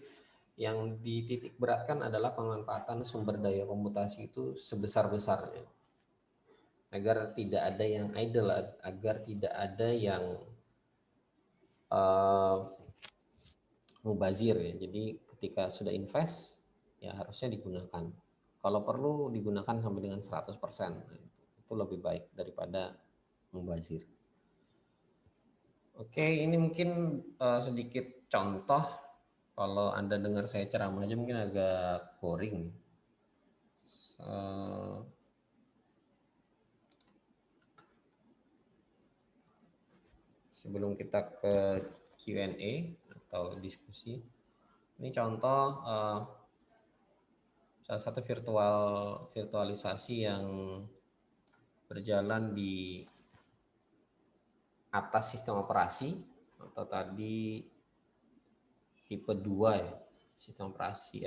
yang dititik beratkan adalah pemanfaatan sumber daya komputasi itu sebesar-besarnya, agar tidak ada yang idle, agar tidak ada yang mubazir ya. Jadi ketika sudah invest ya harusnya digunakan. Kalau perlu digunakan sampai dengan 100%. Itu lebih baik daripada mubazir. Oke, ini mungkin sedikit contoh. Kalau Anda dengar saya ceramah aja mungkin agak boring. Sebelum kita ke Q&A atau diskusi, ini contoh salah satu virtualisasi yang berjalan di atas sistem operasi, atau tadi tipe 2 ya, sistem operasi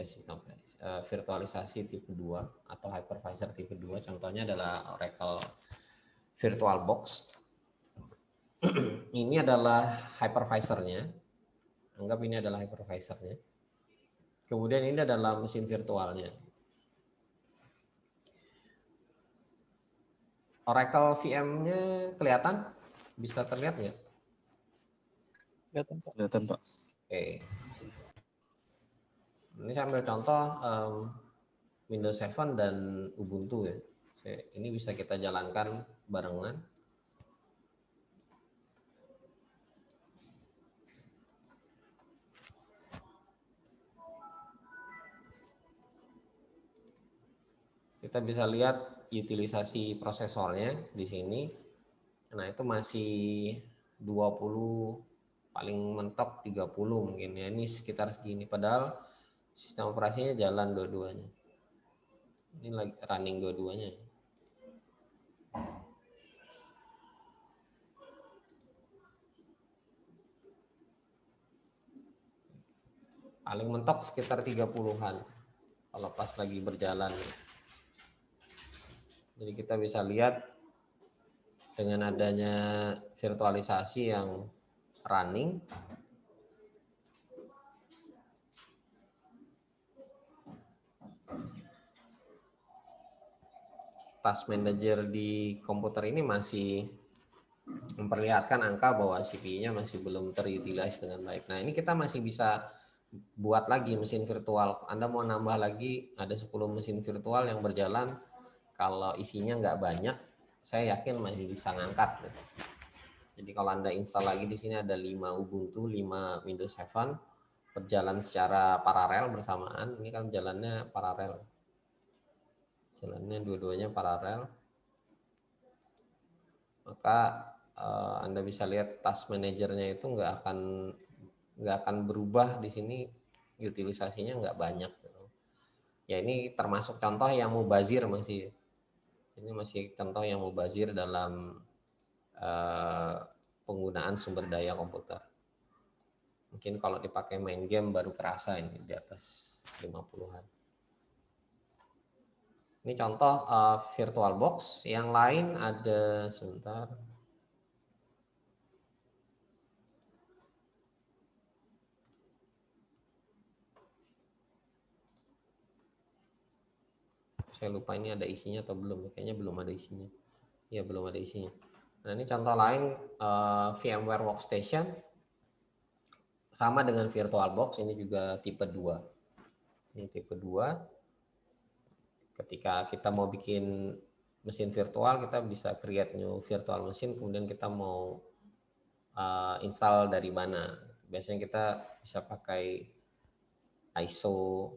virtualisasi tipe 2 atau hypervisor tipe 2. Contohnya adalah Oracle VirtualBox. Ini adalah hypervisornya. Anggap ini adalah hypervisornya. Kemudian ini adalah mesin virtualnya. Oracle VM-nya kelihatan? Bisa terlihat nggak? Kelihatan, Pak. Kelihatan, Pak. Oke. Ini saya ambil contoh Windows 7 dan Ubuntu ya. Ini bisa kita jalankan barengan. Kita bisa lihat utilisasi prosesornya di sini. Nah, itu masih 20, paling mentok 30 mungkin ya. Ini sekitar segini. Padahal sistem operasinya jalan dua-duanya. Ini lagi running dua-duanya. Paling mentok sekitar 30-an kalau pas lagi berjalan. Jadi kita bisa lihat dengan adanya virtualisasi yang running, task manager di komputer ini masih memperlihatkan angka bahwa CPU-nya masih belum terutilize dengan baik. Nah, ini kita masih bisa buat lagi mesin virtual. Anda mau nambah lagi, ada 10 mesin virtual yang berjalan. Kalau isinya nggak banyak, saya yakin masih bisa ngangkat. Jadi kalau Anda install lagi di sini ada 5 Ubuntu, 5 Windows 7, berjalan secara paralel bersamaan. Ini kan jalannya paralel. Jalannya dua-duanya paralel. Maka Anda bisa lihat task manajernya itu nggak akan berubah di sini, utilisasinya nggak banyak. Ya ini termasuk contoh yang mubazir masih. Ini masih contoh yang mubazir dalam penggunaan sumber daya komputer. Mungkin kalau dipakai main game baru kerasa ini di atas 50-an. Ini contoh VirtualBox. Yang lain ada, sebentar. Saya lupa ini ada isinya atau belum. Kayaknya belum ada isinya. Ya, belum ada isinya. Nah, ini contoh lain VMware Workstation. Sama dengan VirtualBox, ini juga tipe 2. Ini tipe 2. Ketika kita mau bikin mesin virtual, kita bisa create new virtual machine, kemudian kita mau install dari mana. Biasanya kita bisa pakai ISO,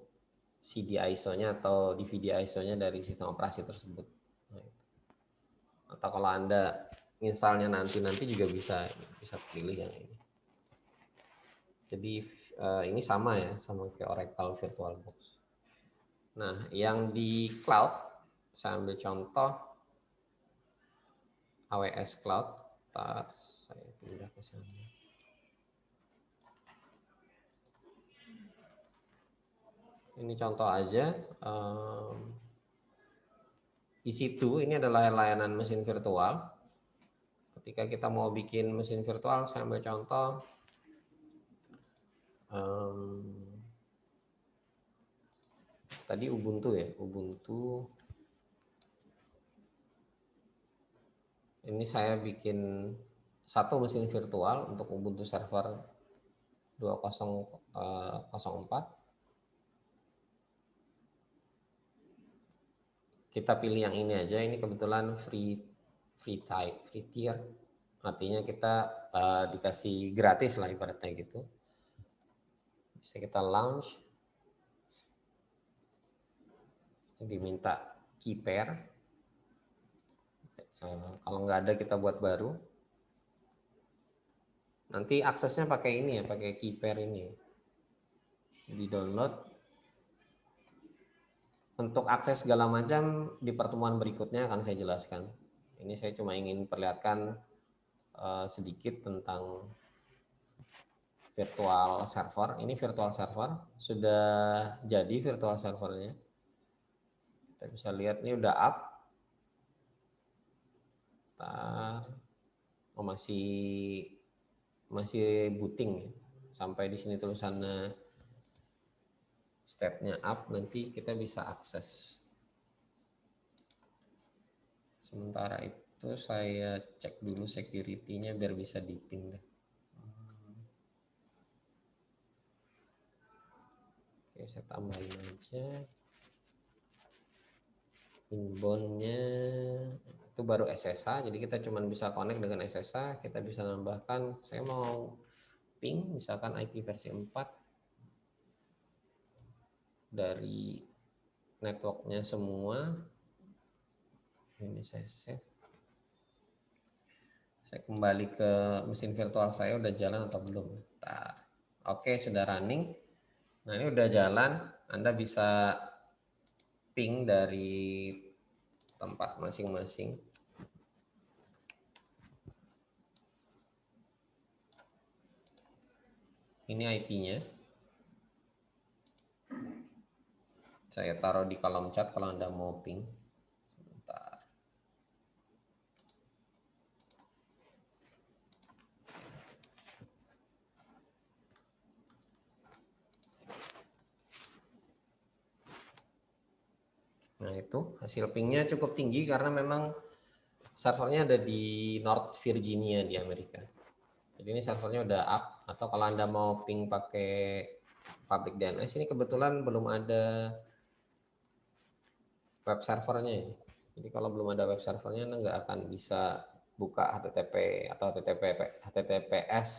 CD ISO-nya atau DVD ISO-nya dari sistem operasi tersebut. Atau kalau Anda installnya nanti juga bisa pilih yang ini. Jadi ini sama ya, sama kayak Oracle VirtualBox. Nah, yang di cloud, saya ambil contoh AWS Cloud. Ntar saya pindah ke sana. Ini contoh aja. EC2 ini adalah layanan mesin virtual. Ketika kita mau bikin mesin virtual, saya ambil contoh. Tadi Ubuntu ya, Ubuntu. Ini saya bikin satu mesin virtual untuk Ubuntu Server 2004. Kita pilih yang ini aja. Ini kebetulan free tier. Artinya kita dikasih gratis lah ibaratnya gitu. Bisa kita launch. Diminta key pair. Kalau nggak ada kita buat baru. Nanti aksesnya pakai ini ya, pakai key pair ini. Di download. Untuk akses segala macam di pertemuan berikutnya akan saya jelaskan. Ini saya cuma ingin perlihatkan sedikit tentang virtual server. Ini virtual server, sudah jadi virtual servernya. Kita bisa lihat ini udah up. Oh, masih booting ya. Sampai di sini tulisannya stepnya up, nanti kita bisa akses. Sementara itu saya cek dulu security-nya biar bisa di-ping deh. Oke, saya tambahin aja. Inbound-nya itu baru SSH, jadi kita cuma bisa connect dengan SSH. Kita bisa nambahkan, saya mau ping misalkan IP versi 4 dari networknya semua. Ini saya save. Saya kembali ke mesin virtual saya, udah jalan atau belum. Bentar. Oke, sudah running. Nah, ini udah jalan. Anda bisa ping dari tempat masing-masing. Ini IP-nya. Saya taruh di kolom chat kalau Anda mau ping. Sebentar. Nah, itu hasil pingnya cukup tinggi karena memang servernya ada di North Virginia di Amerika. Jadi ini servernya udah up. Atau kalau Anda mau ping pakai public DNS, ini kebetulan belum ada web servernya ya. Jadi kalau belum ada web servernya Anda nggak akan bisa buka HTTP atau HTTPS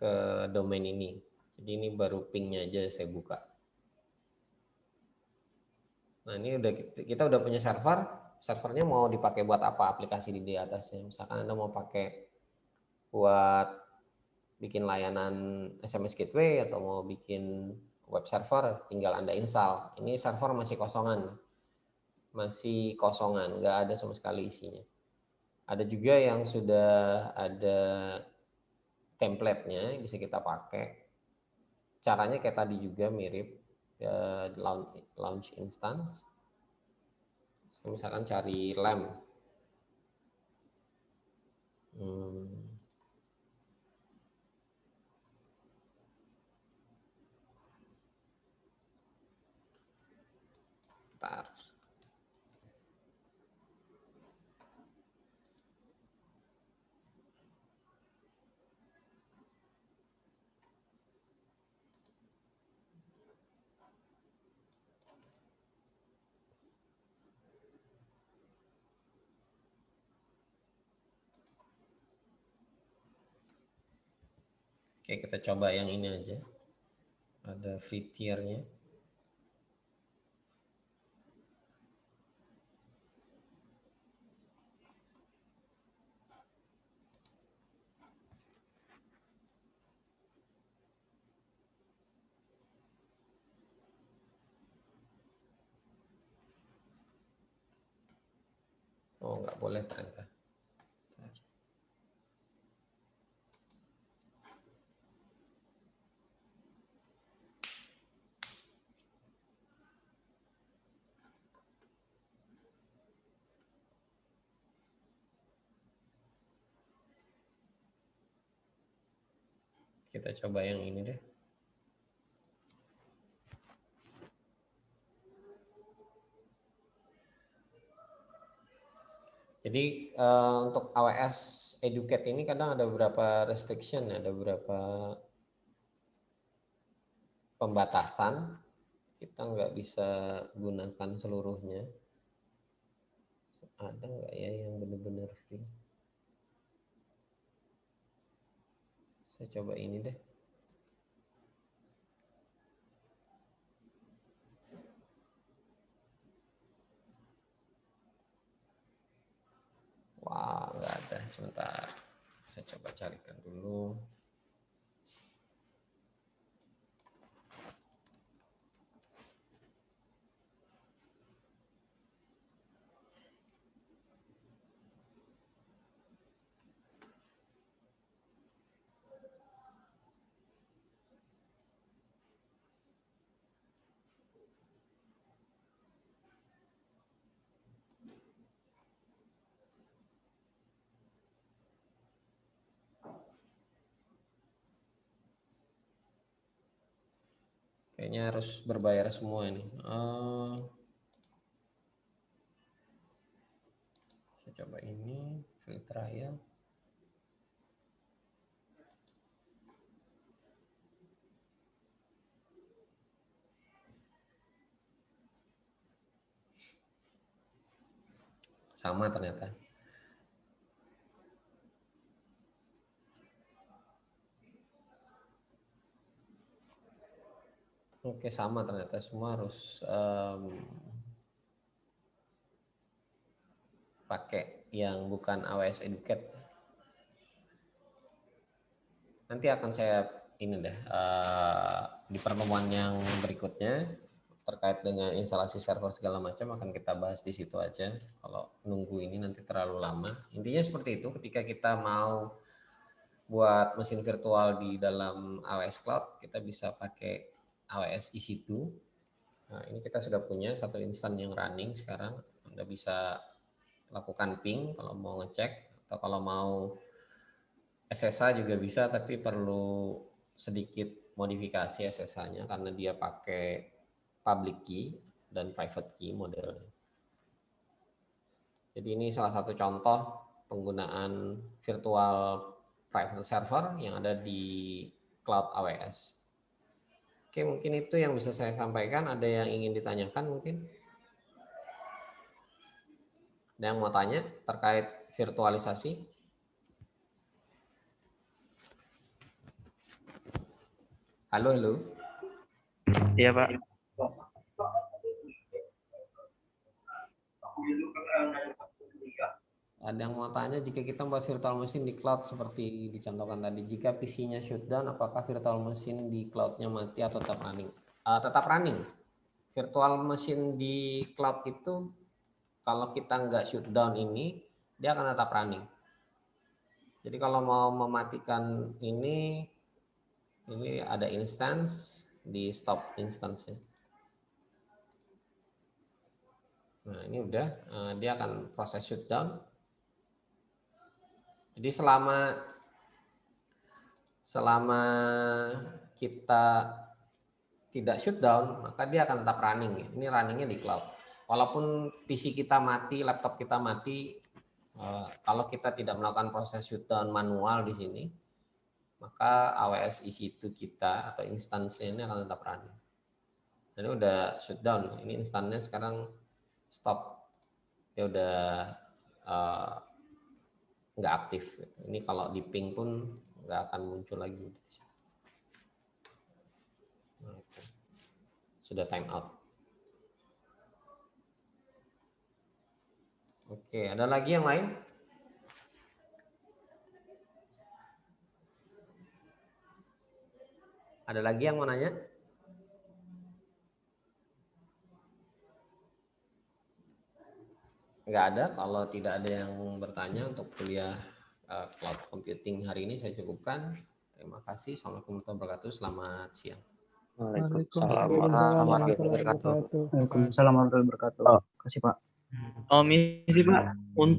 ke domain ini. Jadi ini baru pingnya aja saya buka. Nah, ini kita udah punya servernya mau dipakai buat apa aplikasi di atasnya. Misalkan Anda mau pakai buat bikin layanan SMS gateway atau mau bikin web server, tinggal Anda install. Ini server masih kosongan, nggak ada sama sekali isinya. Ada juga yang sudah ada template-nya, bisa kita pakai. Caranya kayak tadi juga mirip, launch instance. Misalkan cari LAMP. Bentar. Oke, kita coba yang ini aja. Ada free tier-nya. Oh, nggak boleh ternyata. Kita coba yang ini deh. Jadi untuk AWS Educate ini kadang ada beberapa restriction, ada beberapa pembatasan. Kita nggak bisa gunakan seluruhnya. Ada nggak ya yang benar-benar free? Saya coba ini deh. Wah, nggak ada. Sebentar. Saya coba carikan dulu. Kayaknya harus berbayar semua ini. Saya coba ini free trial. Sama ternyata. Oke, sama ternyata semua harus pakai yang bukan AWS Educate. Nanti akan saya ini deh di pertemuan yang berikutnya terkait dengan instalasi server segala macam akan kita bahas di situ aja. Kalau nunggu ini nanti terlalu lama. Intinya seperti itu, ketika kita mau buat mesin virtual di dalam AWS Cloud, kita bisa pakai AWS EC2. Nah, ini kita sudah punya satu instan yang running sekarang. Anda bisa lakukan ping kalau mau ngecek, atau kalau mau SSH juga bisa, tapi perlu sedikit modifikasi SSH-nya karena dia pakai public key dan private key modelnya. Jadi ini salah satu contoh penggunaan virtual private server yang ada di cloud AWS. Oke, mungkin itu yang bisa saya sampaikan. Ada yang ingin ditanyakan mungkin? Ada yang mau tanya terkait virtualisasi? Halo, halo. Iya, Pak. Ada yang mau tanya, jika kita membuat virtual machine di cloud seperti dicontohkan tadi, jika PC-nya shutdown, apakah virtual machine di cloud-nya mati atau tetap running? Tetap running. Virtual machine di cloud itu, kalau kita nggak shutdown ini, dia akan tetap running. Jadi kalau mau mematikan ini ada instance, di stop instance-nya. Nah ini udah, dia akan proses shutdown. Jadi selama kita tidak shutdown, maka dia akan tetap running. Ini runningnya di cloud. Walaupun PC kita mati, laptop kita mati, kalau kita tidak melakukan proses shutdown manual di sini, maka AWS EC2 kita atau instansinya ini akan tetap running. Ini udah shutdown, ini instannya sekarang stop, dia udah nggak aktif. Ini kalau di ping pun nggak akan muncul lagi. Sudah time out. Oke, ada lagi yang lain? Ada lagi yang mau nanya? Nggak ada. Kalau tidak ada yang bertanya untuk kuliah cloud computing hari ini, saya cukupkan. Terima kasih. Assalamualaikum warahmatullahi wabarakatuh. Selamat siang. Waalaikumsalam warahmatullahi wabarakatuh. Waalaikumsalam warahmatullahi wabarakatuh. Terima kasih, Pak. Misi, Pak, untuk